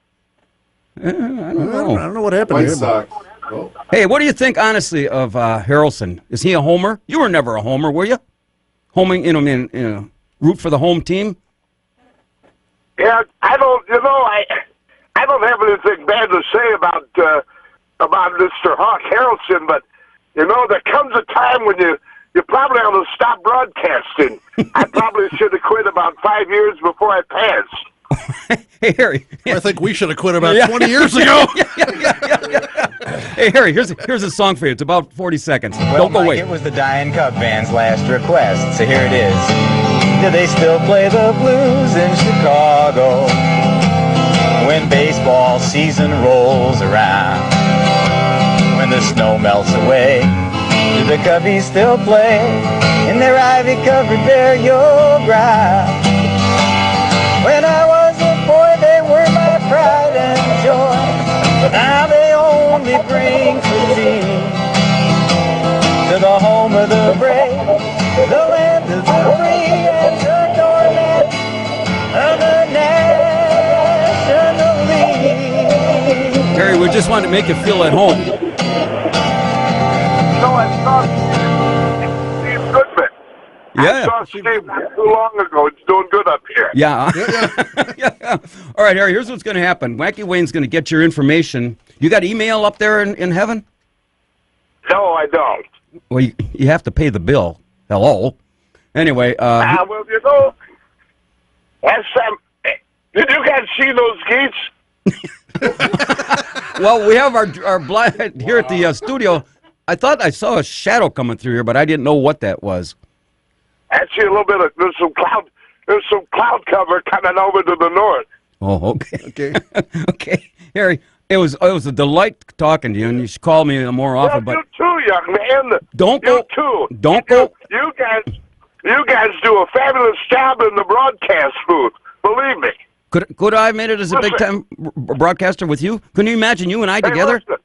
I don't know. I don't know what happened to him. Oh. Hey, what do you think, honestly, of Harrelson? Is he a homer? You were never a homer, were you? Homing, root for the home team? Yeah, I don't have anything bad to say about Mr. Hawk Harrelson, but there comes a time when you probably ought to stop broadcasting. I probably should have quit about 5 years before I passed. Hey, Harry. I think we should have quit about 20 years ago. Hey, Harry, here's a song for you. It's about 40 seconds. Well, Don't go Mike, away. It was the dying Cub band's last request, so here it is. Do they still play the blues in Chicago when baseball season rolls around? When the snow melts away, do the Cubbies still play in their ivy-covered burial ground? When I was a boy, they were my pride and joy, but now they only bring the land of the free and the doormat of the National League. Harry, we just wanted to make you feel at home. No, I saw Steve Goodman. Yeah. I saw Steve not too long ago. It's doing good up here. Yeah. Yeah. All right, Harry, here's what's going to happen. Wacky Wayne's going to get your information. You got email up there in heaven? No, I don't. Well, you have to pay the bill. Hello. Anyway. Well, you know, last time, did you guys see those geese? Well, we have our blind here at the studio. I thought I saw a shadow coming through here, but I didn't know what that was. Actually, a little bit of there's some cloud cover coming over to the north. Oh, okay. Okay, Harry. It was a delight talking to you, and you should call me more often. Well, but you too, young man. Don't you go. Too. Don't go. You guys do a fabulous job in the broadcast booth. Believe me. Could I have made it as a big time broadcaster with you? Couldn't you imagine you and I together? Listen.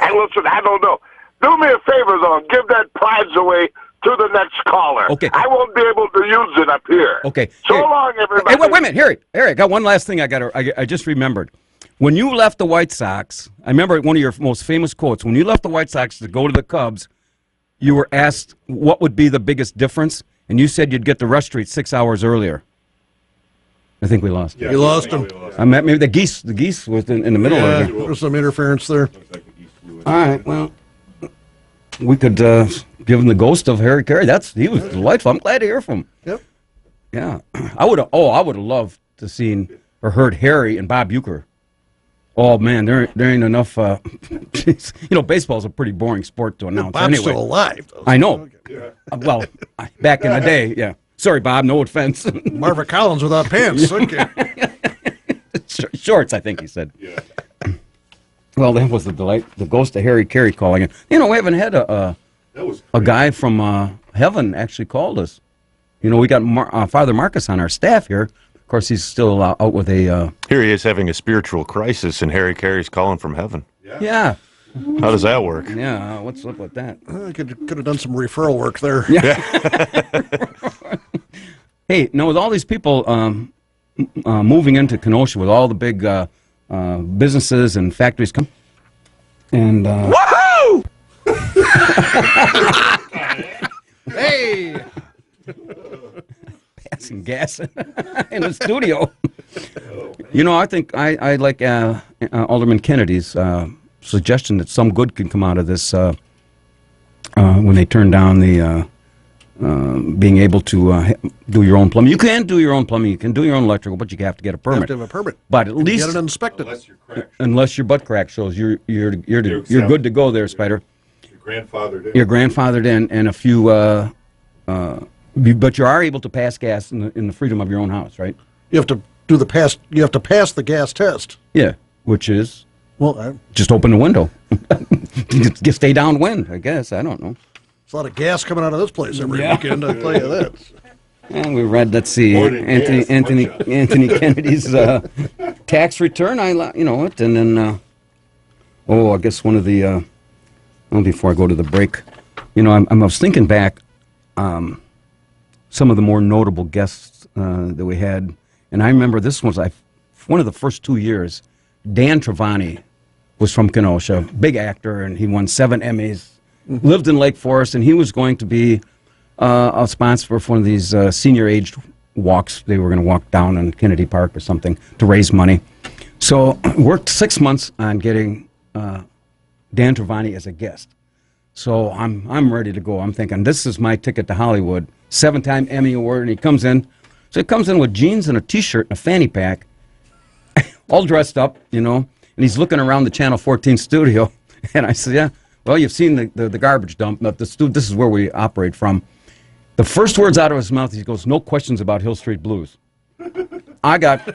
And listen, I don't know. Do me a favor, though. Give that prize away to the next caller. Okay. I won't be able to use it up here. Okay. So long, everybody. Hey, wait a minute, Harry. I got one last thing I just remembered. When you left the White Sox, I remember one of your most famous quotes. When you left the White Sox to go to the Cubs, you were asked what would be the biggest difference, and you said you'd get to Rush Street 6 hours earlier. I think we lost. Yeah, you lost him. I meant maybe the geese was in the middle of it. There was some interference there. All right, well, we could give him the ghost of Harry Carey. He was delightful. I'm glad to hear from him. Yep. Yeah, I would have loved to seen or heard Harry and Bob Uecker. Oh man, there ain't enough. Baseball's a pretty boring sport to announce. Bob's anyway, still alive. I know. Well, back in the day, yeah. Sorry, Bob. No offense. Marvin Collins without pants. Okay. Shorts, I think he said. Yeah. Well, that was the delight. The ghost of Harry Carey calling in. We haven't had a guy from heaven actually called us. We got Father Marcus on our staff here. Of course, he's still out with a. Here he is having a spiritual crisis, and Harry Carey's calling from heaven. Yeah. How does that work? Yeah. What's up with that? I could have done some referral work there. Yeah. Hey, with all these people moving into Kenosha, with all the big businesses and factories come, and woohoo! Hey, passing gas in the studio. I think I like Alderman Kennedy's suggestion that some good can come out of this when they turn down the being able to do your own plumbing. You can do your own plumbing. You can do your own electrical, but you have to get a permit. You have to have a permit. But at least get it inspected. Unless your butt crack shows you're good to go there, Spider. Your grandfathered in, and a few. But you are able to pass gas in the freedom of your own house, right? You have to do the pass. You have to pass the gas test. Yeah, which is well, just open the window. Just stay downwind, I guess. I don't know. There's a lot of gas coming out of this place every weekend. I tell you that. And we read. Let's see, Anthony Kennedy's tax return. And then I guess one of the. Before I go to the break, I was thinking back. Some of the more notable guests that we had, and I remember this was one of the first 2 years. Dan Travani was from Kenosha, big actor, and he won 7 Emmys. Mm-hmm. Lived in Lake Forest, and he was going to be a sponsor for one of these senior-aged walks. They were going to walk down in Kennedy Park or something to raise money. So worked 6 months on getting Dan Travani as a guest. So I'm ready to go. I'm thinking this is my ticket to Hollywood. 7-time Emmy Award, and he comes in. So he comes in with jeans and a T-shirt and a fanny pack, all dressed up, and he's looking around the Channel 14 studio. And I said, yeah, well, you've seen the garbage dump. But this is where we operate from. The first words out of his mouth, he goes, no questions about Hill Street Blues. I got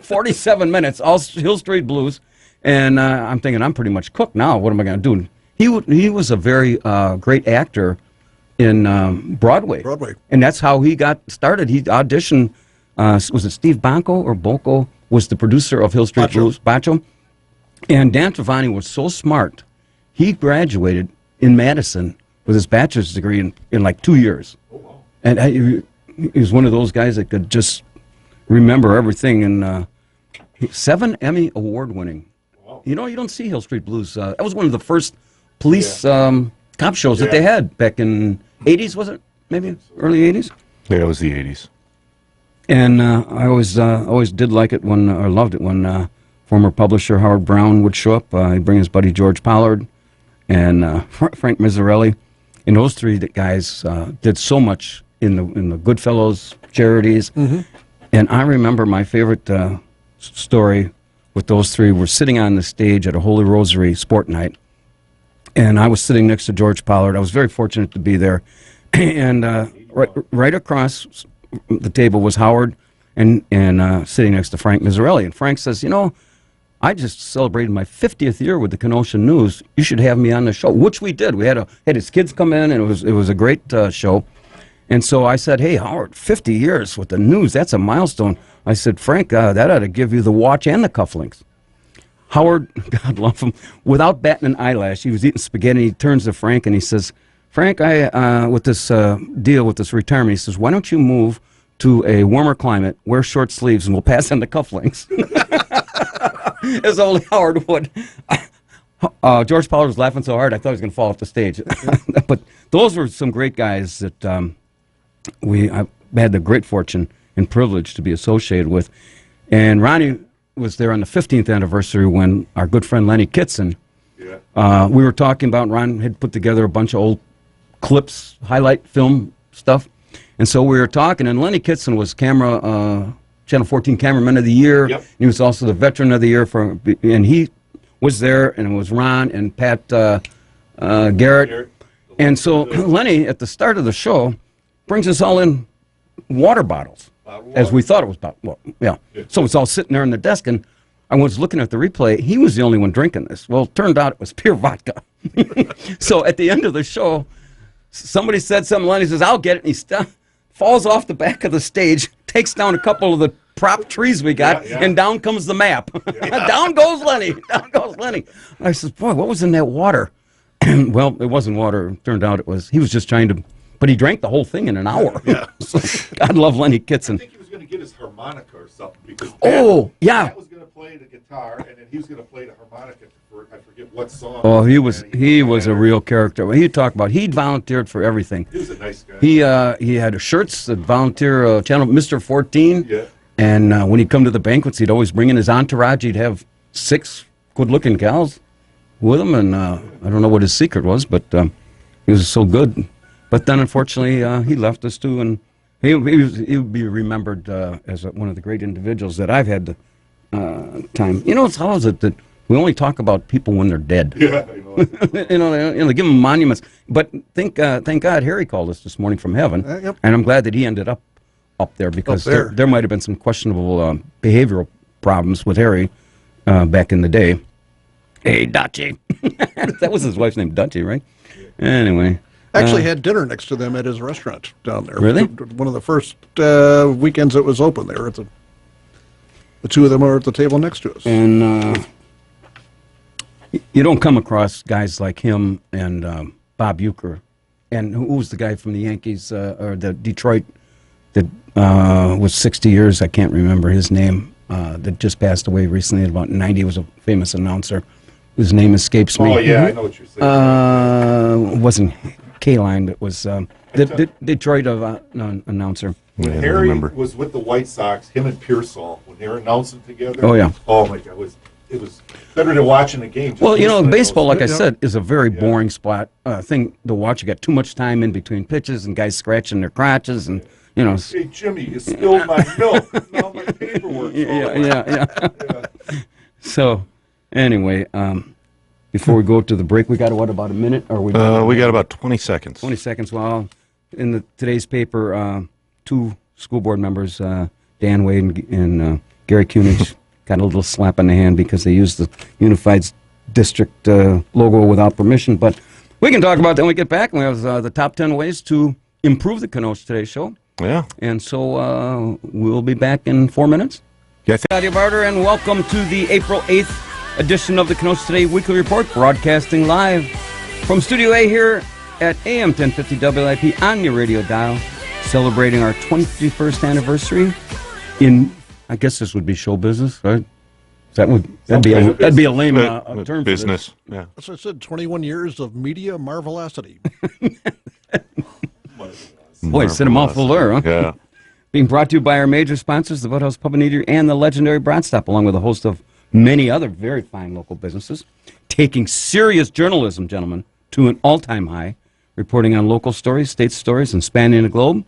47 minutes, all Hill Street Blues, and I'm thinking, I'm pretty much cooked now. What am I going to do? He was a very great actor in Broadway. And that's how he got started. He auditioned, was it Steve Banco or Boko was the producer of Hill Street Blues? Bacho. And Dan Travani was so smart, he graduated in Madison with his bachelor's degree in like 2 years. And he was one of those guys that could just remember everything. And 7 Emmy award winning. You know, you don't see Hill Street Blues. That was one of the first police cop shows that they had back in 80s, was it? Maybe early 80s? Yeah, it was the 80s. And I always did like it when, or loved it when former publisher Howard Brown would show up. He'd bring his buddy George Pollard and Frank Mizzarelli. And those three guys did so much in the Goodfellows charities. Mm-hmm. And I remember my favorite story with those three were sitting on the stage at a Holy Rosary sport night. And I was sitting next to George Pollard. I was very fortunate to be there. And right across the table was Howard and sitting next to Frank Mizzarelli. And Frank says, you know, I just celebrated my 50th year with the Kenosha News. You should have me on the show, which we did. We had his kids come in, and it was a great show. And so I said, hey, Howard, 50 years with the news, that's a milestone. I said, Frank, that ought to give you the watch and the cufflinks. Howard, God love him, without batting an eyelash, he was eating spaghetti, he turns to Frank and he says, Frank, with this deal, with this retirement, he says, why don't you move to a warmer climate, wear short sleeves, and we'll pass on the cufflinks. As only Howard would. George Pollard was laughing so hard, I thought he was going to fall off the stage. But those were some great guys that I had the great fortune and privilege to be associated with. And Ronnie was there on the 15th anniversary when our good friend Lenny Kitson, we were talking about, Ron had put together a bunch of old clips, highlight film stuff. And so we were talking, and Lenny Kitson was Channel 14 Cameraman of the Year. Yep. He was also the Veteran of the Year, and he was there, and it was Ron and Pat Garrett. And so Lenny, at the start of the show, brings us all in water bottles, as we thought it was bottled. Well, yeah. So it's all sitting there on the desk, and I was looking at the replay. He was the only one drinking this. Well, it turned out it was pure vodka. So at the end of the show, somebody said something. Lenny says, I'll get it. And he falls off the back of the stage, takes down a couple of the prop trees we got, and down comes the map. Down goes Lenny. Down goes Lenny. I said, boy, what was in that water? Well, it wasn't water. It turned out he was just trying to, but he drank the whole thing in an hour. Yeah. So, God love Lenny Kitson. I think he was going to get his harmonica or something. Because Pat was going to play the guitar, and then he was going to play the harmonica for, I forget what song. Oh, he was a real character. He'd talk about, he'd volunteered for everything. He was a nice guy. He had shirts that volunteer channel, Mr. 14. Yeah. And when he'd come to the banquets, he'd always bring in his entourage. He'd have 6 good-looking gals with him, and I don't know what his secret was, but he was so good. But then, unfortunately, he left us too, and he would be remembered as one of the great individuals that I've had the time. You know, how is it that we only talk about people when they're dead? Yeah, I know. you know, they give them monuments. But thank God Harry called us this morning from heaven, and I'm glad that he ended up there, because there might have been some questionable behavioral problems with Harry back in the day. Hey, Dutchie. That was his wife's name, Dutchie, right? Anyway. Actually had dinner next to them at his restaurant down there. Really? One of the first weekends it was open. They were the two of them are at the table next to us. And you don't come across guys like him and Bob Uecker. And who was the guy from the Yankees, or the Detroit, that was 60 years, I can't remember his name, that just passed away recently at about 90, was a famous announcer. His name escapes me. Oh, yeah, I know what you're saying. It wasn't K-Line, it was the Detroit announcer. When Harry was with the White Sox, him and Pearsall, when they were announcing together. Oh, yeah. Oh, my God, it was better than watching the game. Well, you know, baseball, like I said, is a very boring thing to watch. You got too much time in between pitches and guys scratching their crotches and, you know. Hey, Jimmy, you spilled my milk. Now my paperwork. Yeah. So, anyway, before we go to the break, we got, about a minute? Or we got about 20 seconds. 20 seconds. Well, in today's paper, 2 school board members, Dan Wade and Gary Kunich, got a little slap on the hand because they used the Unified District logo without permission. But we can talk about that when we get back. We have the top 10 ways to improve the Kenosha Today show. Yeah. And so we'll be back in 4 minutes. Yeah. Claudia Barter, and welcome to the April 8th edition of the Kenosha Today Weekly Report, broadcasting live from Studio A here at AM 1050 WIP on your radio dial, celebrating our 21st anniversary in, I guess this would be show business, right? That'd be a lame term. Business. Yeah. That's what I said. 21 years of media marvelosity. Boy, it's a mouthful there, huh? Yeah. Being brought to you by our major sponsors, the Boathouse Pub and Eatery and the legendary Broad Stop, along with a host of many other very fine local businesses, taking serious journalism, gentlemen, to an all-time high, reporting on local stories, state stories, and spanning the globe,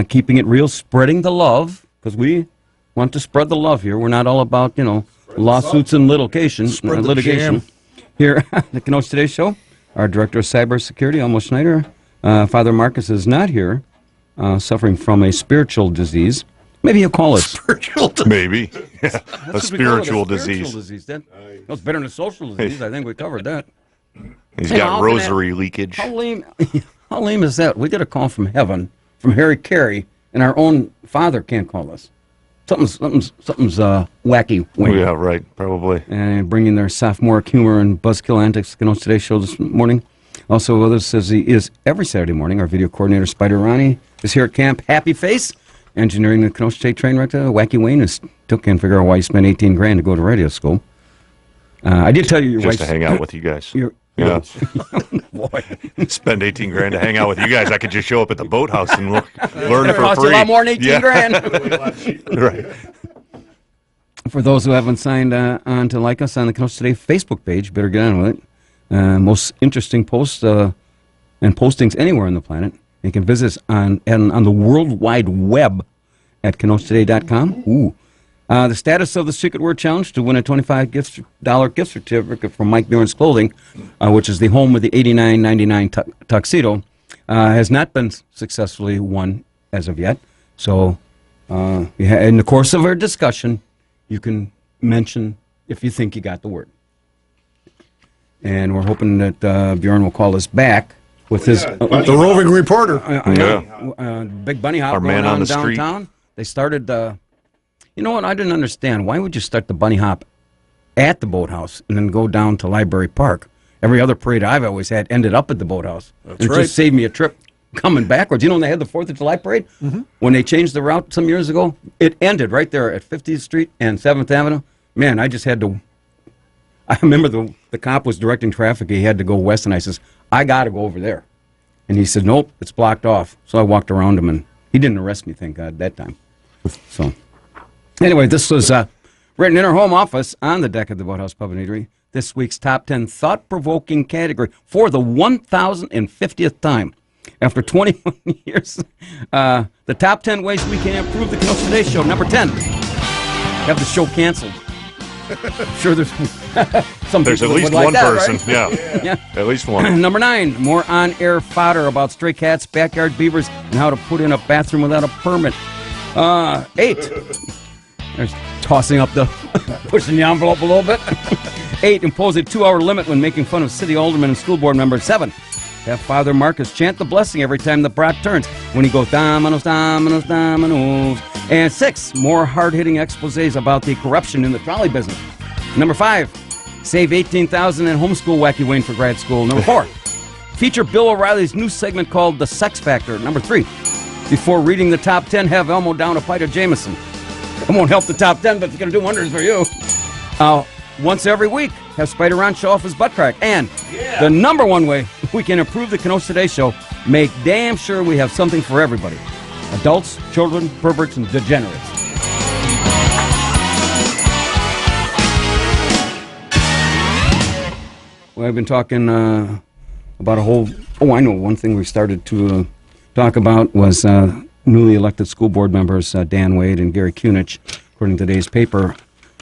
keeping it real, spreading the love, because we want to spread the love here. We're not all about, lawsuits and litigation. Here at the Kenosha Today Show, our Director of Cybersecurity, Elmo Schneider, Father Marcus is not here, suffering from a spiritual disease. Maybe he'll call us. Spiritual disease. Maybe. Yeah. A spiritual disease. It's better than a social disease. I think we covered that. He's got rosary leakage. How lame is that? We get a call from heaven, from Harry Carey, and our own Father can't call us. Something's wacky. Yeah, right. Probably. And bringing their sophomoric humor and buzzkill antics to Kenosha Today Show this morning. Also with us, as he is every Saturday morning, our video coordinator, Spider Ronnie, is here at camp. Happy Face, engineering the Kenosha State train wreck. Wacky Wayne still can't figure out why he spent $18,000 to go to radio school. I did tell you your just to hang out with you guys. Yeah. Boy. Spend $18,000 to hang out with you guys. I could just show up at the boathouse and learn for cost free. A lot more than $18,000. Right. For those who haven't signed on to like us on the Kenosha Today Facebook page, better get on with it. Most interesting posts and postings anywhere on the planet. You can visit us on the World Wide Web at KenoshaToday.com. Ooh. The status of the Secret Word Challenge to win a $25 gift certificate from Mike Buren's Clothing, which is the home of the $89.99 tuxedo, has not been successfully won as of yet. So in the course of our discussion, you can mention if you think you got the word. And we're hoping that Bjorn will call us back with his... the roving reporter. Big Bunny Hop Our going man on the downtown. street. They started... you know what? I didn't understand. Why would you start the Bunny Hop at the boathouse and then go down to Library Park? Every other parade I've always had ended up at the boathouse. That's and right. It just saved me a trip coming backwards. You know when they had the 4th of July parade? Mm-hmm. When they changed the route some years ago, it ended right there at 50th Street and 7th Avenue. Man, I just had to... I remember the cop was directing traffic. He had to go west, and I says, I got to go over there. And he said, nope, it's blocked off. So I walked around him, and he didn't arrest me, thank God, that time. So... Anyway, this was written in our home office on the deck of the Boathouse Pub and Eatery. This week's top 10 thought-provoking category for the 1,050th time. After 21 years, the top 10 ways we can improve the Kenosha Today Show. Number 10, have the show canceled. I'm sure there's some There's at people least would like one that, person. Right? Yeah. At least one. Number 9, more on-air fodder about stray cats, backyard beavers, and how to put in a bathroom without a permit. 8, there's tossing up the, pushing the envelope a little bit. 8, impose a 2-hour limit when making fun of city aldermen and school board members. 7, have Father Marcus chant the blessing every time the brat turns when he goes Dominos, Dominos, Dominos. And 6, more hard-hitting exposés about the corruption in the trolley business. Number 5, save $18,000 in homeschool Wacky Wayne for grad school. Number 4, feature Bill O'Reilly's new segment called The Sex Factor. Number 3, before reading the top 10, have Elmo down a pint of Jameson. It won't help the top 10, but it's going to do wonders for you. Once every week, have Spider Ron show off his butt crack. And the number one way we can improve the Kenosha Today Show, make damn sure we have something for everybody. Adults, children, perverts, and degenerates. Well, I've been talking about a whole... Oh, I know one thing we started to talk about was newly elected school board members Dan Wade and Gary Kunich. According to today's paper,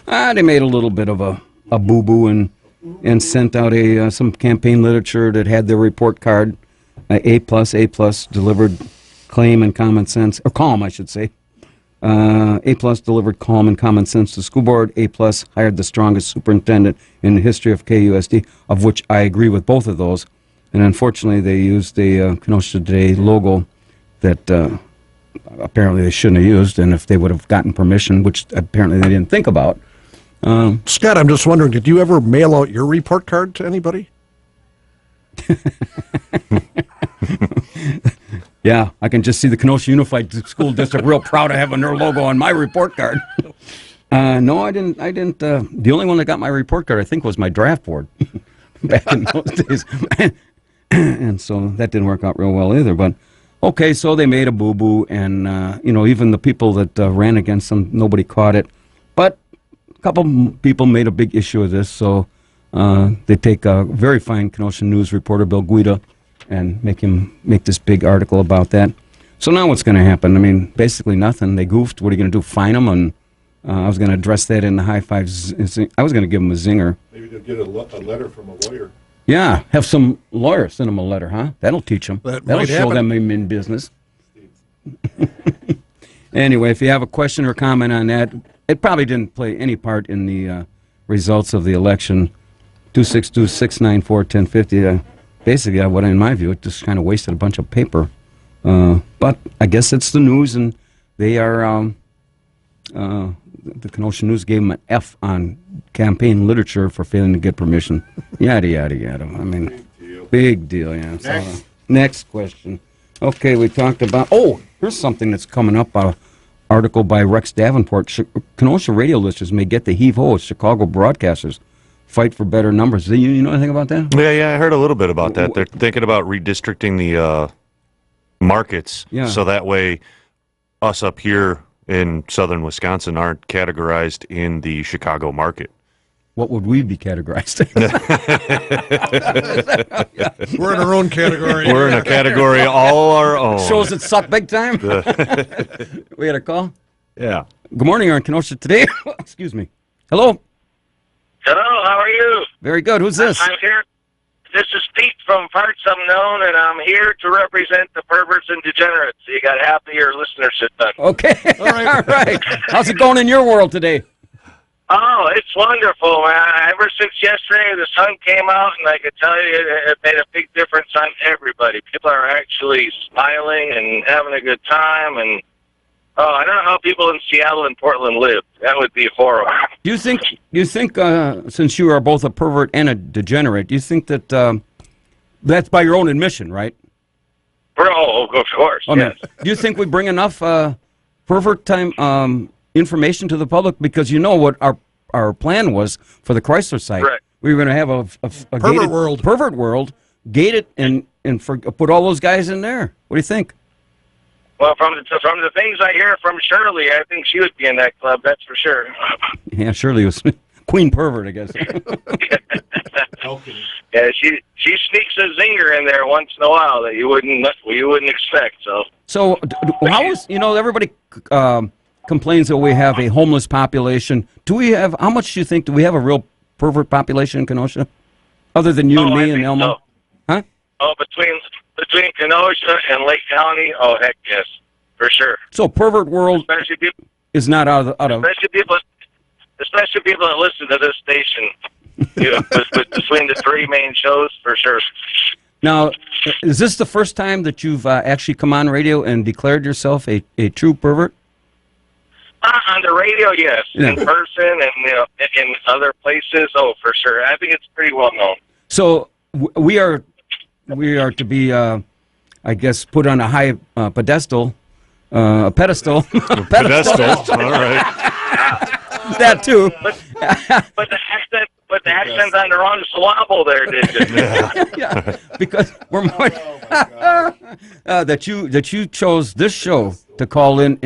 they made a little bit of a boo-boo and sent out some campaign literature that had their report card, A+, delivered claim and common sense, or calm, I should say. A+ delivered calm and common sense to the school board. A+ hired the strongest superintendent in the history of KUSD, of which I agree with both of those. And unfortunately, they used the Kenosha Today logo that apparently they shouldn't have used, and if they would have gotten permission, which apparently they didn't think about. Scott, I'm just wondering, did you ever mail out your report card to anybody? Yeah, I can just see the Kenosha Unified School District real proud of having their logo on my report card. No, I didn't. The only one that got my report card, I think, was my draft board back in those days. And so that didn't work out real well either. But, okay, so they made a boo-boo, and, even the people that ran against them, nobody caught it. But a couple people made a big issue of this, so they take a very fine Kenosha News reporter, Bill Guida, and make this big article about that. So now what's going to happen? I mean, basically nothing. They goofed. What are you going to do, fine them? And I was going to address that in the high fives. I was going to give them a zinger. Maybe they'll get a letter from a lawyer. Yeah, have some lawyer send them a letter, huh? That'll teach them. That'll show them I'm in business. Anyway, if you have a question or comment on that, it probably didn't play any part in the results of the election. 262-694-1050. Basically, what in my view, it just kind of wasted a bunch of paper. But I guess it's the news, and they are, the Kenosha News gave them an F on campaign literature for failing to get permission. Yada, yada, yada. I mean, big deal, yeah. Next question. Okay, we talked about, here's something that's coming up, article by Rex Davenport. Kenosha radio listeners may get the heave-ho as Chicago broadcasters fight for better numbers. You know anything about that? Yeah, I heard a little bit about that. They're thinking about redistricting the markets, so that way us up here in southern Wisconsin aren't categorized in the Chicago market. What would we be categorized in? We're in our own category. We're in a category all our own. Shows that suck big time. We had a call? Yeah. Good morning, you're on Kenosha today. Excuse me. Hello. Hello, how are you? Very good. Who's this? I'm here. This is Pete from Parts Unknown, and I'm here to represent the perverts and degenerates. You got half of your listenership done. Okay. All right. How's it going in your world today? Oh, it's wonderful, man. Ever since yesterday, the sun came out, and I could tell you it made a big difference on everybody. People are actually smiling and having a good time, and I don't know how people in Seattle and Portland live. That would be horrible. Do you think, since you are both a pervert and a degenerate, do you think that that's by your own admission, right? Oh, of course, yes. Do you think we bring enough pervert time information to the public? Because you know what our plan was for the Chrysler site. Right. We were going to have a pervert world. Pervert world, gate it, and put all those guys in there. What do you think? Well, from the things I hear from Shirley, I think she would be in that club. That's for sure. Yeah, Shirley was queen pervert, I guess. Yeah, she sneaks a zinger in there once in a while that you wouldn't expect. So how is everybody complains that we have a homeless population. Do we have? How much do you think? Do we have a real pervert population in Kenosha, other than you and me and Elmo? So. Huh? Oh, between Kenosha and Lake County, oh heck yes, for sure. So pervert world is not out of especially people that listen to this station. Between the three main shows, for sure. Now, is this the first time that you've actually come on radio and declared yourself a true pervert? On the radio, yes. Yeah. In person and in other places, oh, for sure. I think it's pretty well known. So we are to be, I guess, put on a high pedestal. A pedestal. Pedestal. All right. That too. But the accent's on the wrong syllable there, did you? Yeah, because we're more that you chose this show to call in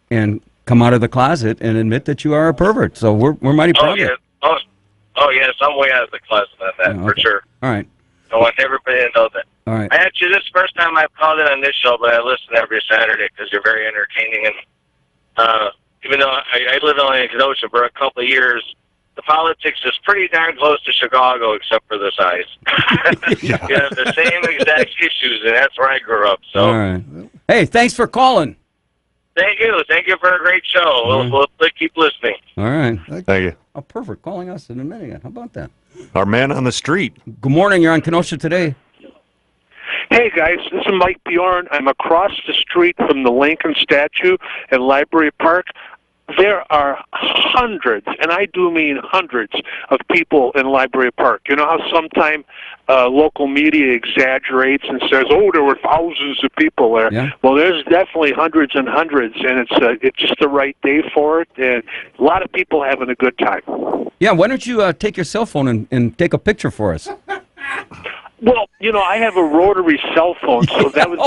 and come out of the closet and admit that you are a pervert. So we're mighty proud of you. Oh yes, I'm way out of the closet on that, for sure. All right. I want everybody to know that. All right. Actually, this is the first time I've called in on this show, but I listen every Saturday because you're very entertaining. And even though I lived only in Kenosha for a couple of years, the politics is pretty darn close to Chicago, except for the size. You have the same exact issues, and that's where I grew up. So. All right. Hey, thanks for calling. Thank you. Thank you for a great show. We'll keep listening. All right. Thank you. A pervert calling us in a minute. How about that? Our man on the street. Good morning. You're on Kenosha Today. Hey, guys. This is Mike Bjorn. I'm across the street from the Lincoln statue at Library Park. there are hundreds, and I do mean hundreds, of people in Library Park. You know how sometimes local media exaggerates and says, "Oh, there were thousands of people there." Yeah. Well, there's definitely hundreds and hundreds, and it's just the right day for it, and a lot of people having a good time. Yeah, why don't you take your cell phone and take a picture for us? Well, you know, I have a rotary cell phone, so that would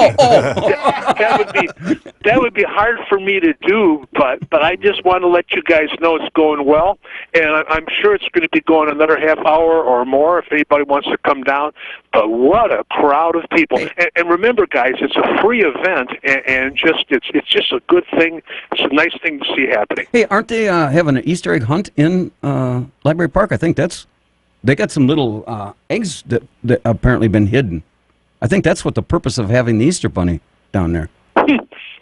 that would be hard for me to do. But I just want to let you guys know it's going well, and I'm sure it's going to be going another half hour or more if anybody wants to come down. But what a crowd of people! And remember, guys, it's a free event, and just it's just a good thing. It's a nice thing to see happening. Hey, aren't they having an Easter egg hunt in Library Park? I think they got some little eggs that apparently been hidden. I think that's what the purpose of having the Easter Bunny down there.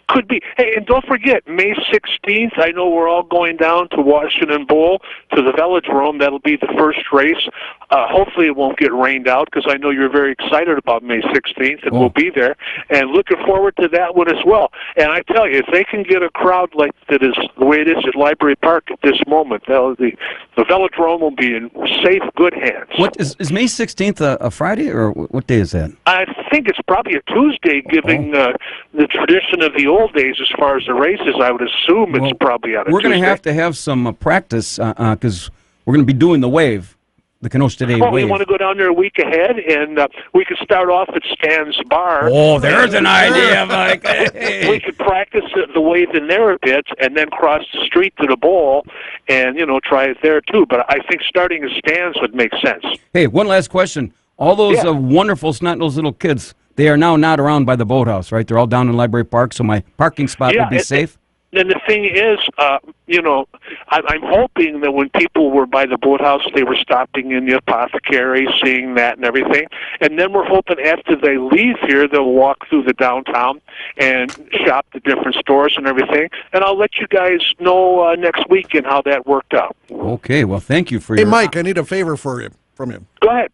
Could be. Hey, and don't forget, May 16th, I know we're all going down to Washington Bowl, to the Velodrome. That'll be the first race. Hopefully it won't get rained out, because I know you're very excited about May 16th, and we'll be there. And looking forward to that one as well. And I tell you, if they can get a crowd like that is the way it is at Library Park at this moment, the Velodrome will be in safe, good hands. What is May 16th a Friday, or what day is that? I think it's probably a Tuesday, given the tradition of the old days as far as the races. I would assume it's probably on a Tuesday. We're going to have some practice because we're going to be doing the wave, the Kenosha Today wave. You want to go down there a week ahead, and we could start off at Stan's Bar. Oh, there's an idea, Mike. Hey. We could practice the wave in there a bit, and then cross the street to the bowl, and try it there too. But I think starting at Stan's would make sense. Hey, one last question. All those wonderful snot-nosed little kids, they are now not around by the boathouse, right? They're all down in Library Park, so my parking spot would be safe? And the thing is, I'm hoping that when people were by the boathouse, they were stopping in the apothecary, seeing that and everything. And then we're hoping after they leave here, they'll walk through the downtown and shop the different stores and everything. And I'll let you guys know next week and how that worked out. Okay, well, thank you for your... Hey, Mike, I need a favor from you. Go ahead.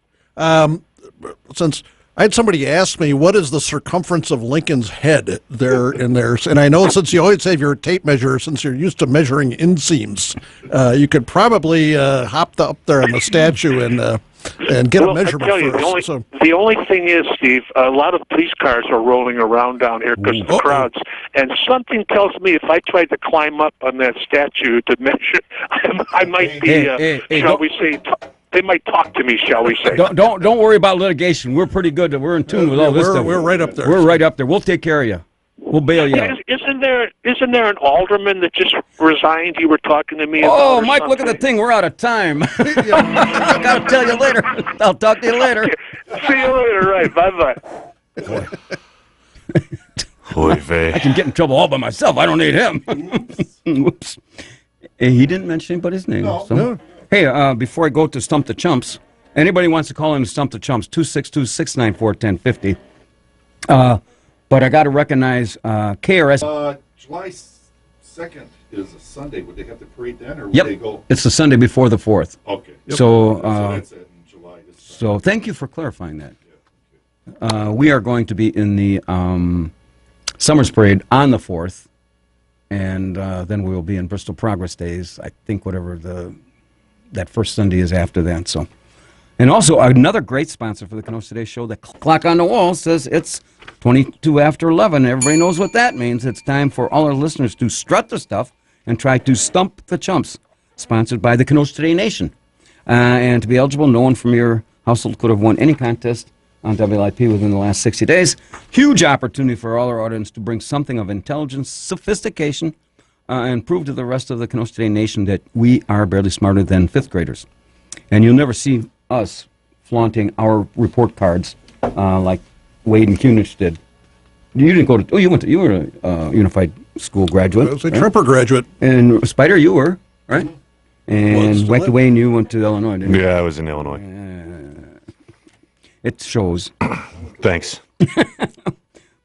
Since I had somebody ask me, what is the circumference of Lincoln's head there and there? And I know since you always have your tape measure, since you're used to measuring inseams, you could probably hop up there on the statue and get a measurement I tell you, first. The only thing is, Steve, a lot of police cars are rolling around down here because of the crowds. And something tells me if I tried to climb up on that statue to measure, I might be, shall we say... They might talk to me, shall we say? Don't worry about litigation. We're pretty good. We're in tune with all this stuff. We're right up there. We're right up there. We'll take care of you. We'll bail you out. Isn't there an alderman that just resigned? You were talking to me about. Oh, Mike, look at the thing. We're out of time. I gotta tell you later. I'll talk to you later. See you later. Right. Bye. I can get in trouble all by myself. I don't need him. Whoops. He didn't mention anybody's name. No. Hey, before I go to Stump the Chumps, anybody wants to call in to Stump the Chumps, 262-694-1050. But I got to recognize KRS. July 2nd is a Sunday. Would they have the parade then, or would they go? It's the Sunday before the 4th. Okay. So that's it in July. So thank you for clarifying that. We are going to be in the Summers Parade on the 4th, and then we will be in Bristol Progress Days, I think whatever that first Sunday is after that. So, and also another great sponsor for the Kenosha Today Show, the clock on the wall says it's 22 after 11. Everybody knows what that means. It's time for all our listeners to strut the stuff and try to stump the chumps. Sponsored by the Kenosha Today Nation. And to be eligible, no one from your household could have won any contest on WLIP within the last 60 days. Huge opportunity for all our audience to bring something of intelligence, sophistication, and prove to the rest of the Kenosha Today Nation that we are barely smarter than fifth graders. And you'll never see us flaunting our report cards like Wade and Kunich did. You didn't go to... you were a unified school graduate. I was a Tremper graduate. And Spider, you were, right? And Wacky Wayne, you went to Illinois, didn't you? Yeah, I was in Illinois. It shows. Thanks.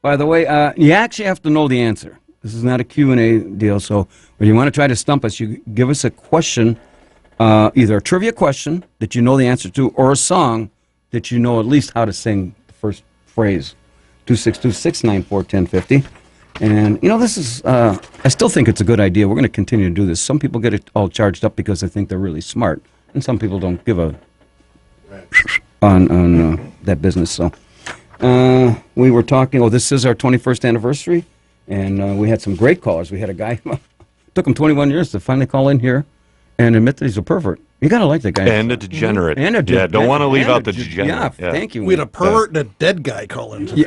By the way, you actually have to know the answer. This is not a Q&A deal, so when you want to try to stump us, you give us a question, either a trivia question that you know the answer to, or a song that you know at least how to sing the first phrase. 262-694-1050. And, this is, I still think it's a good idea. We're going to continue to do this. Some people get it all charged up because they think they're really smart, and some people don't give a on that business. So we were talking, this is our 21st anniversary, and we had some great callers. We had a guy, took him 21 years to finally call in here and admit that he's a pervert. You got to like that guy. And a degenerate. Yeah, don't want to leave out the degenerate. Yeah, thank you. We had a pervert and a dead guy call in today.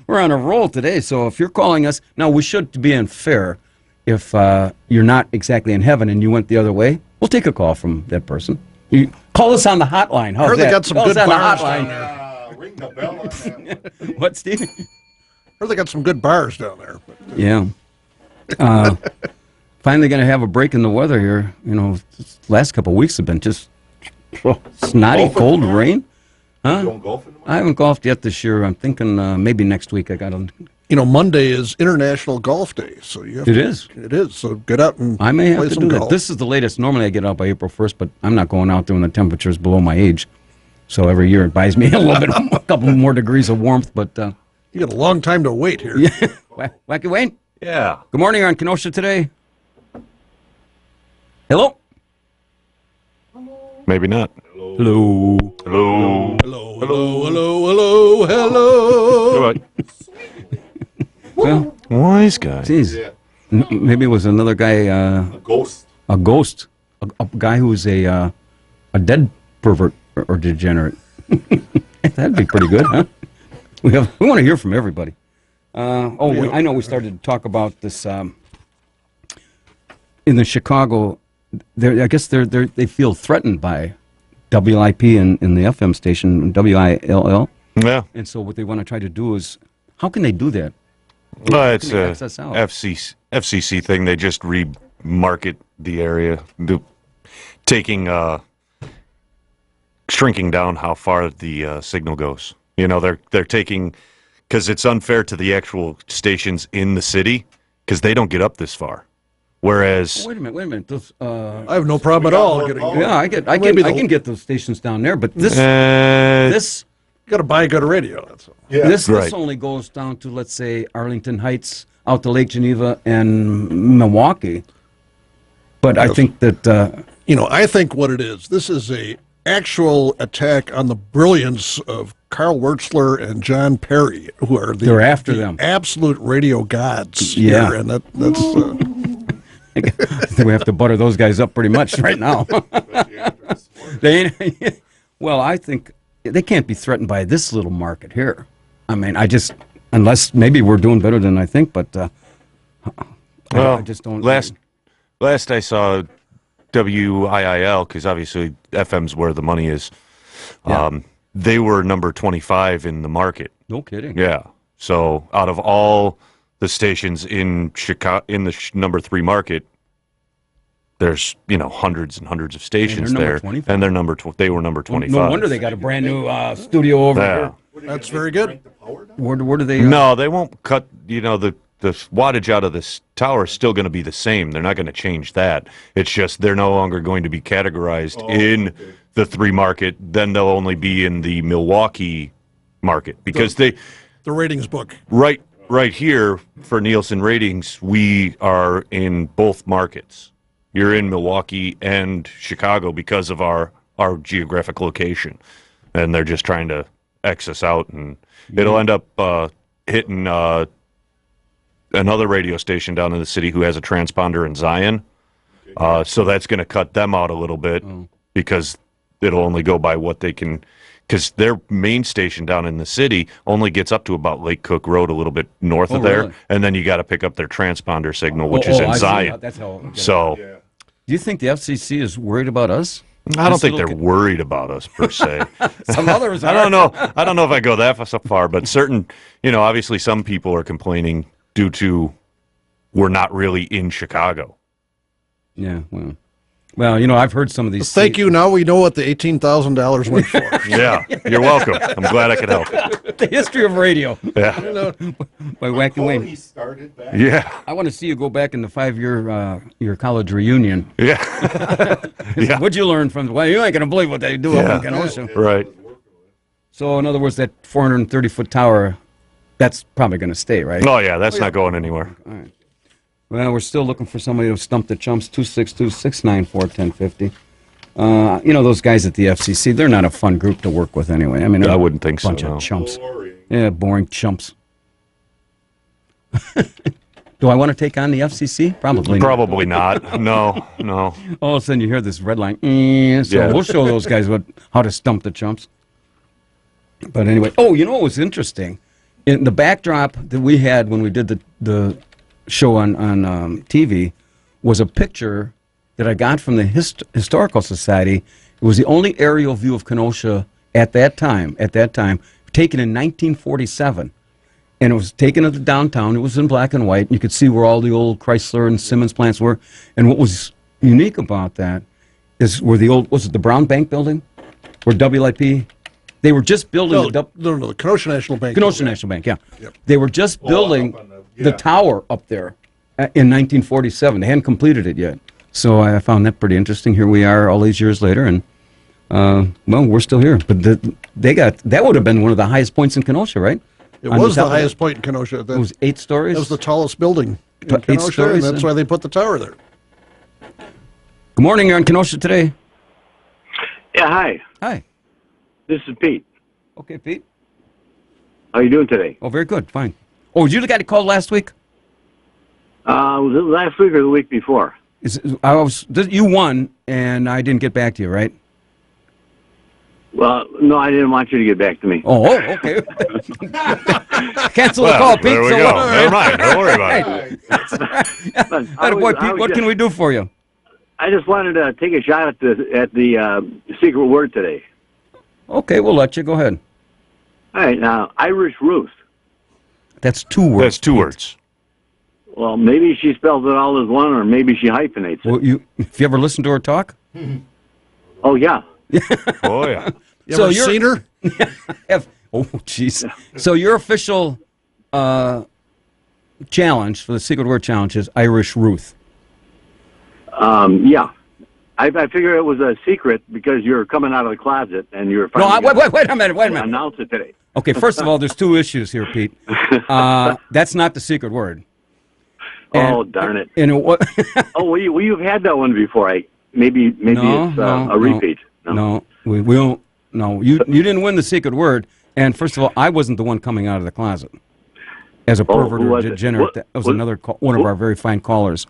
We're on a roll today, so if you're calling us, now we should be unfair. If you're not exactly in heaven and you went the other way, we'll take a call from that person. You call us on the hotline. How's Heard that? they got some call good us on bars the hotline. down there. Ring the bell on that. What, Steve? Heard they got some good bars down there. Yeah. Finally going to have a break in the weather here. This last couple of weeks have been just snotty, cold rain. Huh? You don't golf in the morning? I haven't golfed yet this year. I'm thinking maybe next week I got to. Monday is International Golf Day, so you have It to, is. It is. So get out and I may have play to some do that. golf. This is the latest. Normally I get out by April 1st, but I'm not going out there when the temperature is below my age. So every year it buys me a little bit, a couple more degrees of warmth. But you got a long time to wait here. Yeah. Wacky Wayne? Yeah. Good morning. You're on Kenosha today. Hello? Maybe not. Hello. Hello. Hello, hello, hello, hello, hello. Goodbye. Well, wise guy. Geez. Yeah. Maybe it was another guy. A ghost. A ghost. A guy who's a dead pervert or degenerate. That'd be pretty good, huh? We want to hear from everybody. I know we started to talk about this in the Chicago. I guess they feel threatened by WIP in the FM station, WILL. Yeah. And so what they want to try to do is, how can they do that? Well, it's How can a they access out? FCC thing. They just remarket the area, shrinking down how far the signal goes. They're taking, because it's unfair to the actual stations in the city, because they don't get up this far. Whereas, Wait a minute. Those, I have no problem at all getting. yeah, I can get those stations down there, but this You got to buy good radio. That's all. Yeah. this Right. only goes down to, let's say, Arlington Heights, out to Lake Geneva, and Milwaukee. But I think that I think what it is, this is a actual attack on the brilliance of Carl Wertzler and John Perry, who are They're after them. absolute radio gods. Yeah. here, and that's. we have to butter those guys up pretty much right now. I think they can't be threatened by this little market here. I mean, unless maybe we're doing better than I think, but I just don't. Last I saw WIIL, because obviously FM's where the money is. Yeah. They were number 25 in the market. No kidding. Yeah. So out of all the stations in Chicago, in the number 3 market, there's hundreds and hundreds of stations there, and they're they were number 25. No wonder they got a brand new studio over here. That's very good. Where do they? No, they won't cut. The wattage out of this tower is still going to be the same. They're not going to change that. It's just they're no longer going to be categorized in the 3 market. Then they'll only be in the Milwaukee market because the ratings book. Right here for Nielsen ratings, we are in both markets. You're in Milwaukee and Chicago because of our geographic location, and they're just trying to X us out, and it'll end up hitting another radio station down in the city who has a transponder in Zion. So that's going to cut them out a little bit because it'll only go by what they can, because their main station down in the city only gets up to about Lake Cook Road, a little bit north of there, really? and then you got to pick up their transponder signal, which is in Zion. That's how. So Do you think the FCC is worried about us? I don't think they're worried about us per se. Some others are. I don't know. I don't know if I go that far, but obviously some people are complaining due to we're not really in Chicago. Yeah, well, I've heard some of these. Thank you. Now we know what the $18,000 went for. Yeah, you're welcome. I'm glad I could help. The history of radio. Yeah. By Wacky Wayne. He started back. Yeah. I want to see you go back in the 5-year your college reunion. Yeah. Yeah. What'd you learn from? Well, you ain't gonna believe what they do up in Kenosha. Right. So, in other words, that 430-foot tower, that's probably going to stay, right? Oh, yeah, that's not going anywhere. All right. Well, we're still looking for somebody to stump the chumps, 262-694-1050. Those guys at the FCC, they're not a fun group to work with anyway. I mean, I wouldn't think so. Bunch of chumps. Yeah, boring chumps. Do I want to take on the FCC? Probably not. No. All of a sudden you hear this red line. We'll show those guys how to stump the chumps. But anyway, what was interesting? In the backdrop that we had when we did the show on TV was a picture that I got from the Historical Society. It was the only aerial view of Kenosha at that time, taken in 1947. And it was taken at the downtown. It was in black and white. You could see where all the old Chrysler and Simmons plants were. And what was unique about that is where was it the Brown Bank building? Where WIP, they were just building the Kenosha National Bank. Kenosha National Bank, yeah. Yep. They were just building the tower up there in 1947. They hadn't completed it yet. So I found that pretty interesting. Here we are all these years later, and, we're still here. But that would have been one of the highest points in Kenosha, right? It was the highest point in Kenosha. It was 8 stories? It was the tallest building in Kenosha, and that's why they put the tower there. Good morning, you're on Kenosha Today. Yeah, hi. Hi. This is Pete. Okay, Pete. How are you doing today? Oh, very good, fine. Oh, did you the guy that called last week? Was it last week or the week before? You won, and I didn't get back to you, right? Well, no, I didn't want you to get back to me. Oh, okay. Cancel the call, Pete. There we go. Never mind. Don't worry about it. Boy, Pete, what can we do for you? I just wanted to take a shot at the secret word today. Okay, we'll let you. Go ahead. All right, now, Irish Ruth. That's 2 words. That's 2 words. Well, maybe she spells it all as one, or maybe she hyphenates it. Well, if you ever listen to her talk? Oh, yeah. Oh, yeah. You ever seen her? Oh, jeez. So your official challenge for the Secret Word Challenge is Irish Ruth. Yeah. I figure it was a secret because you're coming out of the closet and you're... Wait a minute. Announce it today. Okay, first of all, there's 2 issues here, Pete. That's not the secret word. Oh, darn it. And well, you've had that one before. Maybe it's a repeat. No, we don't. No, you didn't win the secret word. And first of all, I wasn't the one coming out of the closet as a pervert or degenerate. That was another one of our very fine callers.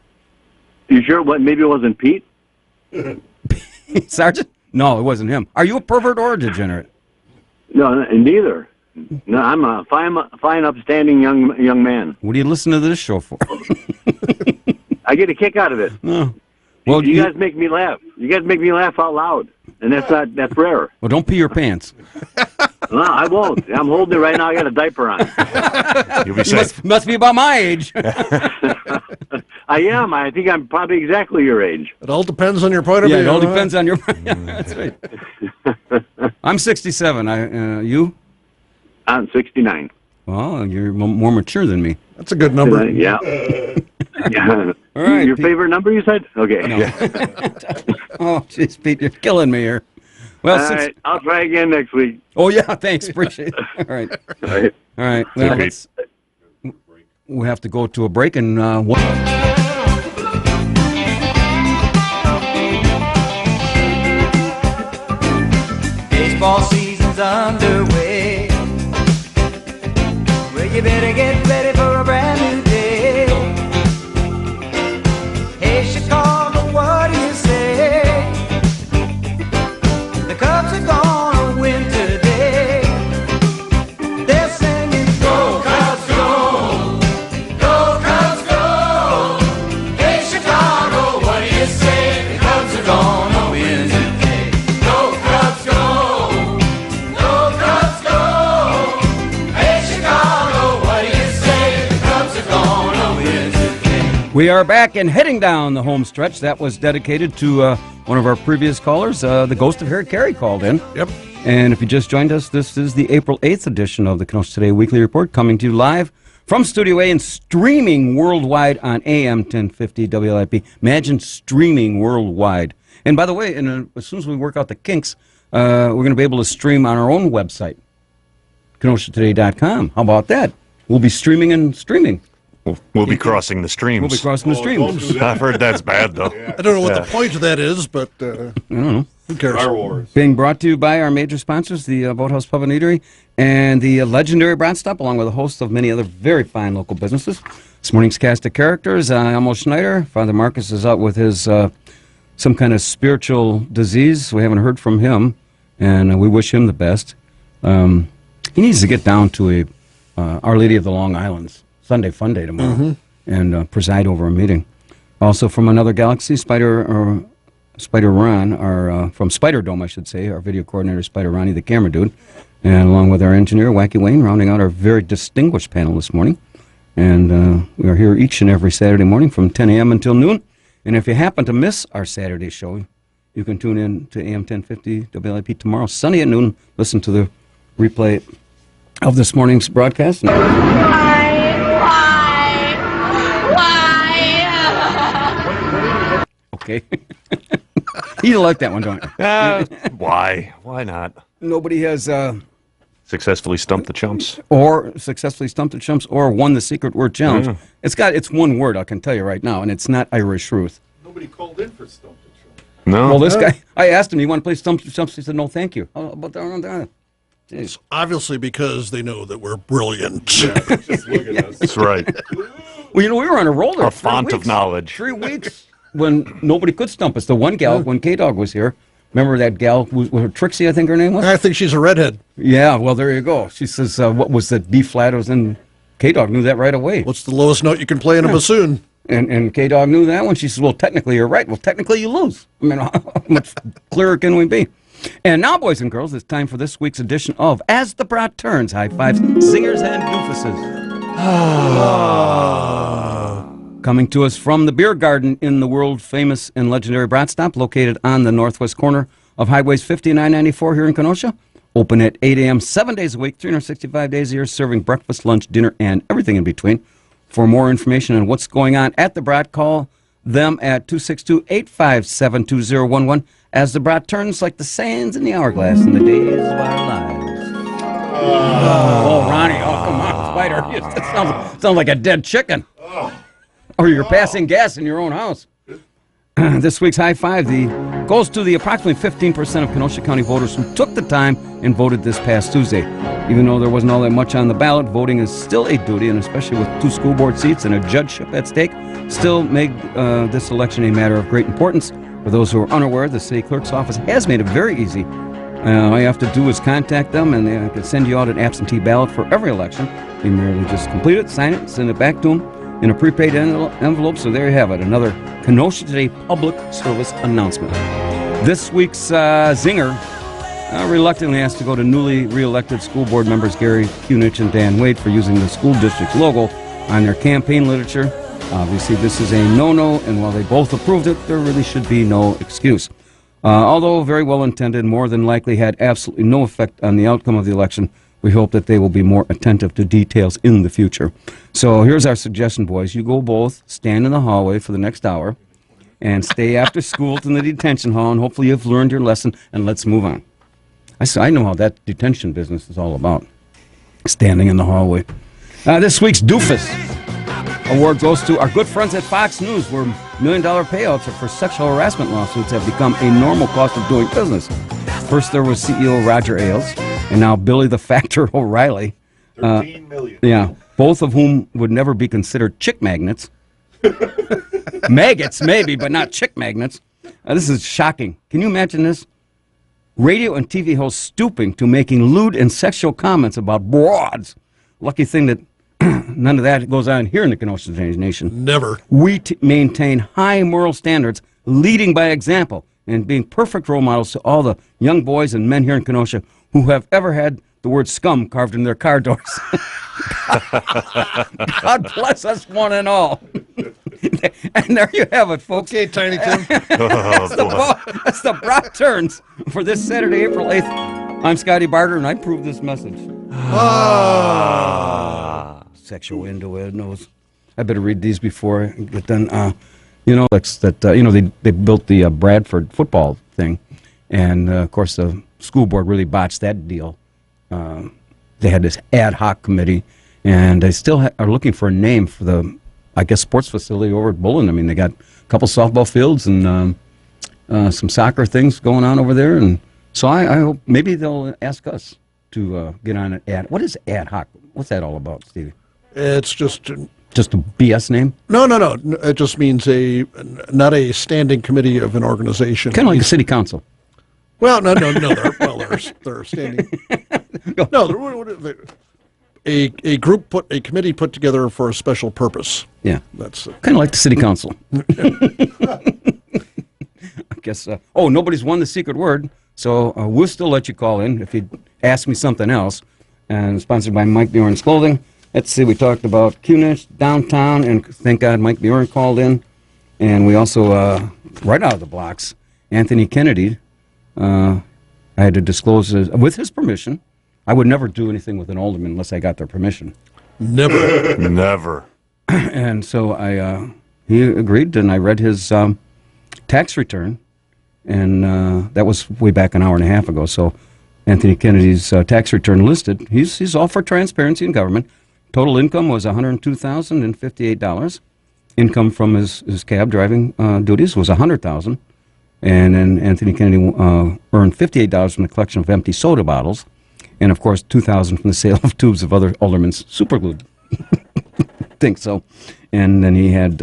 You sure? Maybe it wasn't Pete? Sergeant? No, it wasn't him. Are you a pervert or a degenerate? No, neither. No, I'm a fine, upstanding young man. What do you listen to this show for? I get a kick out of it. No. Well, you guys make me laugh. You guys make me laugh out loud, and that's rare. Well, don't pee your pants. No, I won't. I'm holding it right now. I got a diaper on. You'll be safe. Must be about my age. I am. I think I'm probably exactly your age. It all depends on your point of view. Yeah, it all depends on your... That's right. I'm 67. You? I'm 69. Well, you're more mature than me. That's a good number. Yeah. Yeah. All right, your favorite number, you said? Okay. No. Oh, jeez, Pete, you're killing me here. Well, all right, I'll try again next week. Oh, yeah, thanks. Appreciate it. All right. All right. All right. Well, we'll have to go to a break and... Baseball season's underway. Well, you better get ready for a brand new day. Hey, Chicago, what do you say? The Cubs are gonna win today. They're singing, go Cubs, go! Go Cubs, go! Hey, Chicago, what do you say? The Cubs are gonna win today. Go Cubs, go! Go Cubs, go! Hey, Chicago, what do you say? The Cubs are gonna win today. We are back and heading down the home stretch. That was dedicated to one of our previous callers. The Ghost of Harry Carey called in. Yep. And if you just joined us, this is the April 8th edition of the Kenosha Today Weekly Report, coming to you live from Studio A and streaming worldwide on AM 1050 WLIP. Imagine streaming worldwide. And by the way, as soon as we work out the kinks, we're going to be able to stream on our own website. KenoshaToday.com. How about that? We'll be streaming and streaming. We'll be crossing the streams. We'll be crossing the streams. I've heard that's bad, though. I don't know what the point of that is, but I don't know. Who cares? Star Wars. Being brought to you by our major sponsors, the Boathouse Pub and Eatery and the legendary Brat Stop, along with a host of many other very fine local businesses. This morning's cast of characters, Elmo Schneider. Father Marcus is out with his some kind of spiritual disease. We haven't heard from him, and we wish him the best. He needs to get down to Our Lady of the Long Islands Sunday Fun Day tomorrow and preside over a meeting. Also from another galaxy, Spider Ron, our from Spider Dome, I should say, our video coordinator, Spider Ronnie, the camera dude, and along with our engineer, Wacky Wayne, rounding out our very distinguished panel this morning. And we are here each and every Saturday morning from 10 a.m. until noon. And if you happen to miss our Saturday show, you can tune in to AM 1050 WLIP tomorrow, Sunday at noon. Listen to the replay of this morning's broadcast. Okay. You like that one, don't you? Why? Why not? Nobody has successfully stumped the chumps. Or won the secret word challenge. It's one word, I can tell you right now, and it's not Irish Ruth. Nobody called in for Stump the Chump. No. Well, this guy, I asked him, you want to play Stump the Chumps? He said, no, thank you. How about that? It's obviously because they know that we're brilliant. Yeah, just look at us. That's right. Well, we were on a roll there. A font of knowledge. 3 weeks when nobody could stump us. The one gal, when K-Dog was here, remember that gal, was Trixie, I think her name was? I think she's a redhead. Yeah, well, there you go. She says, what was the B flat? It was in K-Dog knew that right away. What's the lowest note you can play in a bassoon? And K-Dog knew that one. She says, well, technically you're right. Well, technically you lose. I mean, how much clearer can we be? And now, boys and girls, it's time for this week's edition of As the Brat Turns, High Fives, Zingers, and Doofuses. Coming to us from the beer garden in the world-famous and legendary Brat Stop, located on the northwest corner of Highways 50 and 994 here in Kenosha. Open at 8 a.m. 7 days a week, 365 days a year, serving breakfast, lunch, dinner, and everything in between. For more information on what's going on at the Brat, call them at 262-857-2011 as the Brat turns like the sands in the hourglass in the days of our lives. Oh, Ronnie, come on, Spider. That sounds like a dead chicken. Or you're passing gas in your own house. This week's high five goes to the approximately 15% of Kenosha County voters who took the time and voted this past Tuesday. Even though there wasn't all that much on the ballot, voting is still a duty, and especially with 2 school board seats and a judgeship at stake, still make this election a matter of great importance. For those who are unaware, the city clerk's office has made it very easy. All you have to do is contact them, and they can send you out an absentee ballot for every election. You merely just complete it, sign it, send it back to them in a prepaid envelope. So there you have it, another Kenosha Today public service announcement. This week's zinger reluctantly has to go to newly re-elected school board members Gary Kunich and Dan Wade for using the school district's logo on their campaign literature. Obviously, this is a no-no, and while they both approved it, there really should be no excuse. Although very well intended, more than likely had absolutely no effect on the outcome of the election, we hope that they will be more attentive to details in the future. So here's our suggestion, boys. You go both, stand in the hallway for the next hour, and stay after school in the detention hall, and hopefully you've learned your lesson, and let's move on. I know how that detention business is all about, standing in the hallway. This week's Doofus award goes to our good friends at Fox News, where $1 million payouts for sexual harassment lawsuits have become a normal cost of doing business. First there was CEO Roger Ailes, and now Billy the Factor O'Reilly. $13 million. Yeah, both of whom would never be considered chick magnets. Maggots, maybe, but not chick magnets. This is shocking. Can you imagine this? Radio and TV hosts stooping to making lewd and sexual comments about broads. Lucky thing that none of that goes on here in the Kenosha Nation. Never. We maintain high moral standards, leading by example, and being perfect role models to all the young boys and men here in Kenosha who have ever had the word scum carved in their car doors. God bless us one and all. And there you have it, folks. Okay, Tiny Tim. That's the Brat Turns for this Saturday, April 8th. I'm Scotty Barter, and I approve this message. Sexual innuendos. I better read these before I get done. They built the Bradford football thing, and of course the school board really botched that deal. they had this ad hoc committee, and they still are looking for a name for the, I guess, sports facility over at Bullen. I mean, they got a couple softball fields and some soccer things going on over there, and so I hope maybe they'll ask us to get on an ad. What is ad hoc? What's that all about, Stevie? It's just a BS name? No. It just means not a standing committee of an organization. Kind of like a city council. Well, no. They're standing. No, a group a committee put together for a special purpose. Yeah, that's kind of like the city council. I guess. Nobody's won the secret word, so we'll still let you call in if you ask me something else. And sponsored by Mike Bjorn's Clothing. Let's see, we talked about Kenosha, downtown, and thank God Mike Bjorn called in. And we also, right out of the blocks, Anthony Kennedy, I had to disclose, with his permission. I would never do anything with an alderman unless I got their permission. Never. Never. And so he agreed, and I read his tax return, and that was way back an hour and a half ago. So Anthony Kennedy's tax return listed. He's all for transparency in government. Total income was $102,058. Income from his cab driving duties was $100,000. And then Anthony Kennedy earned $58 from the collection of empty soda bottles. And, of course, $2,000 from the sale of tubes of other aldermen's superglue. Think so. And then he had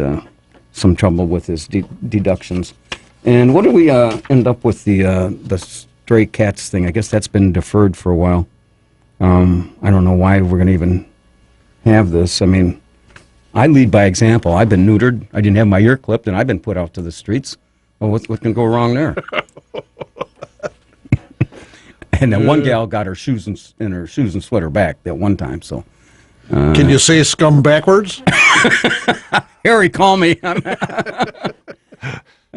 some trouble with his deductions. And what did we end up with the stray cats thing? I guess that's been deferred for a while. I don't know why we're going to even have this. I mean, I lead by example. I've been neutered. I didn't have my ear clipped, and I've been put out to the streets. Well, what can go wrong there? And that one gal got her shoes and sweater back that one time. So, can you say scum backwards? Harry, call me. The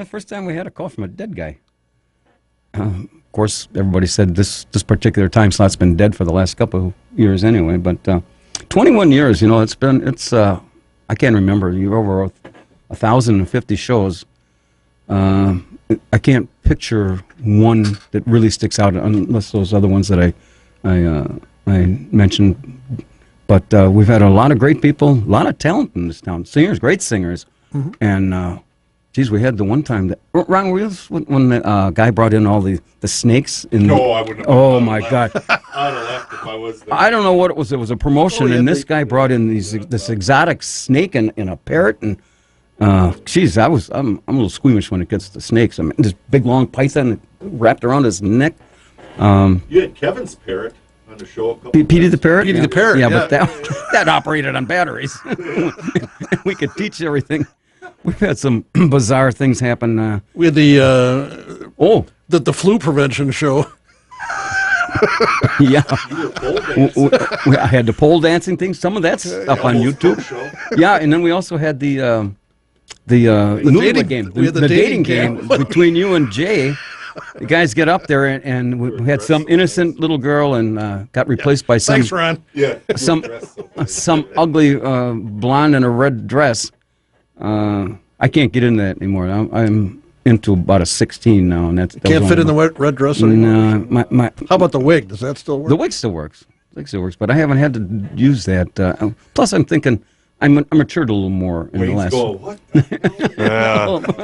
first time we had a call from a dead guy. Of course, everybody said this particular time slot's been dead for the last couple of years anyway. But 21 years, it's I can't remember. You're over 1,050 shows. I can't picture one that really sticks out unless those other ones that I mentioned. But we've had a lot of great people, a lot of talent in this town. Singers, great singers. Mm-hmm. And, geez, we had the one time that... Ron, were you when the guy brought in all the snakes? No, I wouldn't have. Oh, my God. I'd have left if I was there. I don't know what it was. It was a promotion, and this guy brought in this exotic snake and a parrot, and... geez, I'm a little squeamish when it gets to snakes. I mean, this big long python wrapped around his neck. You had Kevin's parrot on the show. Petey the parrot. Petey the parrot. Yeah, but that operated on batteries. We could teach everything. We've had some bizarre things happen. We had the flu prevention show. Yeah, I had the pole dancing thing. Some of that's up on YouTube. Yeah, and then we also had the dating game. The dating game between you and Jay. The guys get up there, and we had some innocent little girl, and got replaced by some. Thanks, Ron. Yeah, some ugly blonde in a red dress. I can't get into that anymore. I'm into about a 16 now, and that's can't fit in the red dress anymore. No, how about the wig? Does that still work? The wig still works. But I haven't had to use that. Plus, I'm thinking I matured a little more in the last. What?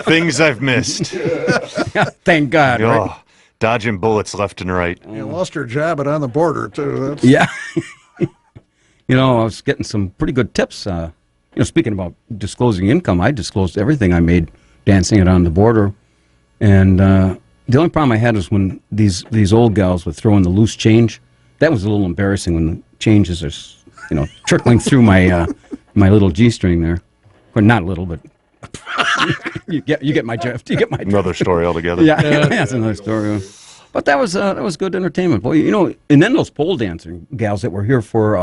Things I've missed. Yeah, thank God. Right? Dodging bullets left and right. You lost her job at On the Border too. Yeah. I was getting some pretty good tips. Speaking about disclosing income, I disclosed everything I made dancing it On the Border. And the only problem I had was when these old gals would throw in the loose change. That was a little embarrassing when the changes are, trickling through my my little G-string there. Well, not little, but you get my drift. You get my drift. Another story altogether. Yeah, that's another story. But that was good entertainment. Boy, and then those pole dancing gals that were here for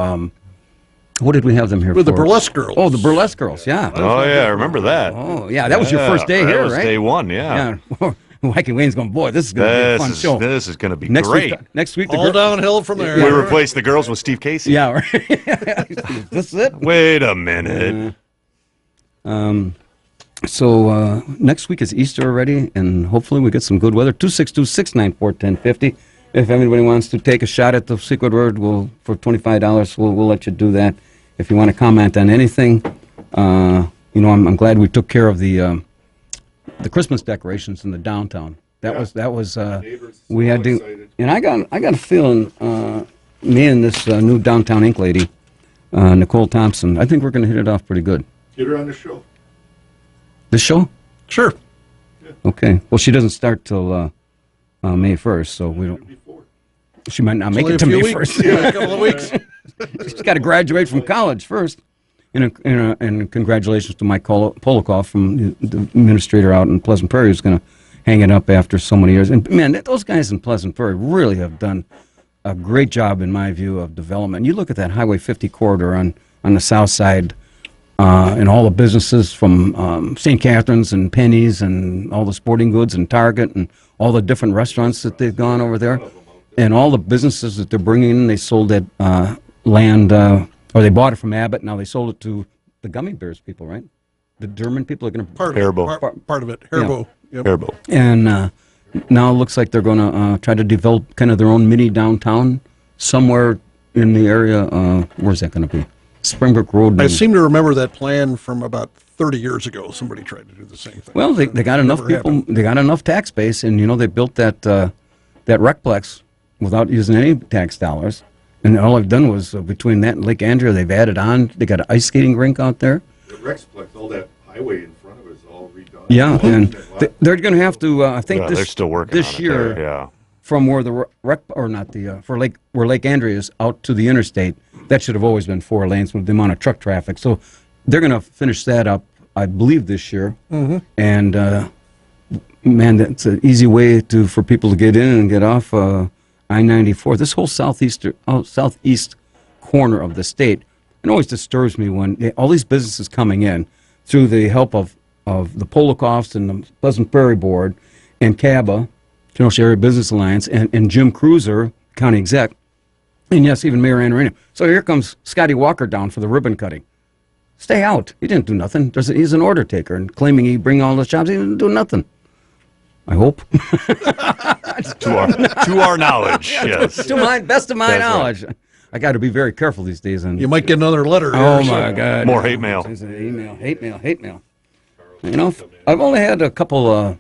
what did we have them here for? The burlesque girls. Oh, the burlesque girls, yeah. Oh, yeah, I remember that. Oh, yeah, that was your first day here, right? That was day one, yeah. Wacky Wayne's going, boy, this is going to be a fun show. This is going to be great. Next week, all downhill from there. We replaced the girls with Steve Casey. Yeah, right. This is it. Wait a minute. So next week is Easter already, and hopefully we get some good weather. 262-694-1050. if anybody wants to take a shot at the secret word, for $25, we'll let you do that. If you want to comment on anything, I'm glad we took care of the Christmas decorations in the downtown. That was we had to, excited. And I got a feeling, me and this new downtown ink lady, Nicole Thompson, I think we're going to hit it off pretty good. Get her on the show. This show? Sure. Yeah. Okay. Well, she doesn't start till May 1st, so we don't. She might not make it to May 1st. Yeah, a couple of weeks. She's got to graduate from college first. And congratulations to Mike Polikoff, from the administrator out in Pleasant Prairie, who's going to hang it up after so many years. And man, those guys in Pleasant Prairie really have done a great job, in my view, of development. You look at that Highway 50 corridor on the south side, and all the businesses from St. Catherine's and Penny's and all the sporting goods and Target and all the different restaurants that they've gone over there, and all the businesses that they're bringing in. They sold that land, or they bought it from Abbott. Now they sold it to the gummy bears people, right? The German people are going to part of it. Haribo. Yeah. Yep. Haribo. And now it looks like they're going to try to develop kind of their own mini downtown somewhere in the area. Where's that going to be? Springbrook Road. I seem to remember that plan from about 30 years ago. Somebody tried to do the same thing. Well, they got enough people. Happened. They got enough tax base, and they built that Recplex without using any tax dollars. And all I've done was, between that and Lake Andrea, they've added on. They got an ice skating rink out there. The Rexplex, all that highway in front of it is all redone. Yeah, and they're going to have to. I think they're still working this on year. It there, yeah. From where the where Lake Andrea is out to the interstate, that should have always been 4 lanes with the amount of truck traffic. So they're going to finish that up, I believe, this year. Mm-hmm. And man, that's an easy way for people to get in and get off I-94. This whole southeast corner of the state, it always disturbs me when all these businesses coming in through the help of the Polikoffs and the Pleasant Prairie Board and CABA, Kenosha Area Business Alliance, and Jim Cruiser, county exec, and yes, even Mayor Anarino. So here comes Scotty Walker down for the ribbon cutting. Stay out. He didn't do nothing. He's an order taker and claiming he bring all the jobs. He didn't do nothing. I hope. to our knowledge, yes. To best of my knowledge. Right. I got to be very careful these days. And you might get another letter. Oh my God! More hate mail. Hate mail. I've only had a couple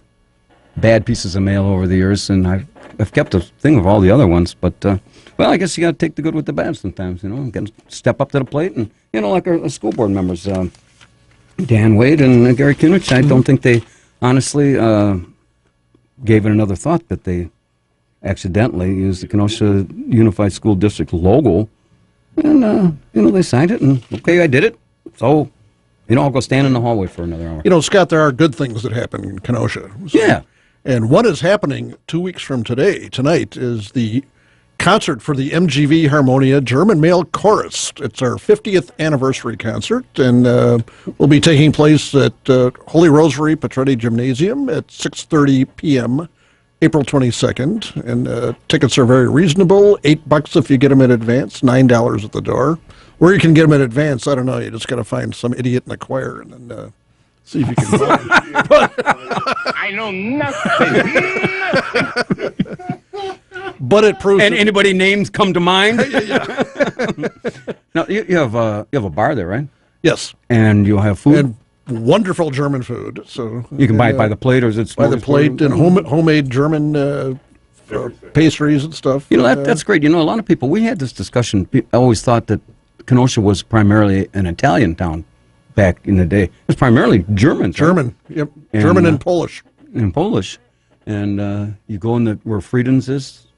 bad pieces of mail over the years, and I've kept a thing of all the other ones. But well, I guess you got to take the good with the bad sometimes. Got to step up to the plate, and like our school board members, Dan Wade and Gary Kunich. I don't think they honestly gave it another thought that they accidentally used the Kenosha Unified School District logo, and they signed it, and okay, I did it. So, I'll go stand in the hallway for another hour. Scott, there are good things that happen in Kenosha. So, yeah. And what is happening 2 weeks from tonight, is the concert for the MGV Harmonia German Male Chorus. It's our 50th anniversary concert, and will be taking place at Holy Rosary Petretti Gymnasium at 6:30 p.m. April 22nd. And tickets are very reasonable, $8 if you get them in advance, $9 at the door. Where you can get them in advance, I don't know. You just got to find some idiot in the choir and then see if you can buy them. I know nothing. But it proves. And anybody names come to mind? Yeah. Now you have a bar there, right? Yes. And you'll have food. And wonderful German food. So you can buy it by the plate, or is it by the plate and homemade German pastries and stuff. That's great. A lot of people. We had this discussion. I always thought that Kenosha was primarily an Italian town back in the day. It was primarily German. German, yep. German and Polish. And Polish. And you go in where Frieden's is.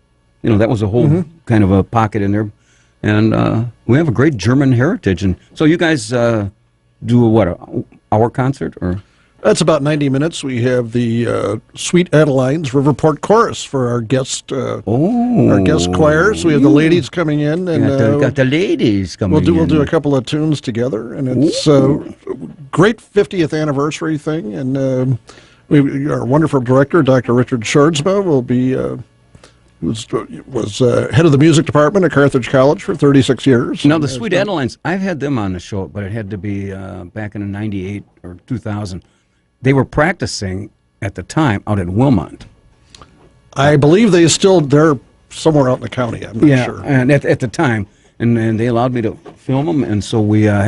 That was a whole kind of a pocket in there. And we have a great German heritage. And so you guys do what, hour concert or? That's about 90 minutes. We have the Sweet Adeline's Riverport Chorus for our guest choirs. We have the ladies coming in, and got the ladies coming. We'll do a couple of tunes together, and it's a great 50th anniversary thing. And our wonderful director, Dr. Richard Scherdsma, will be was head of the music department at Carthage College for 36 years. Now the Sweet Adelines, I've had them on the show, but it had to be back in '98 or 2000. They were practicing at the time out at Wilmont. I believe they're somewhere out in the county. I'm not sure. And at the time, and they allowed me to film them, and so we had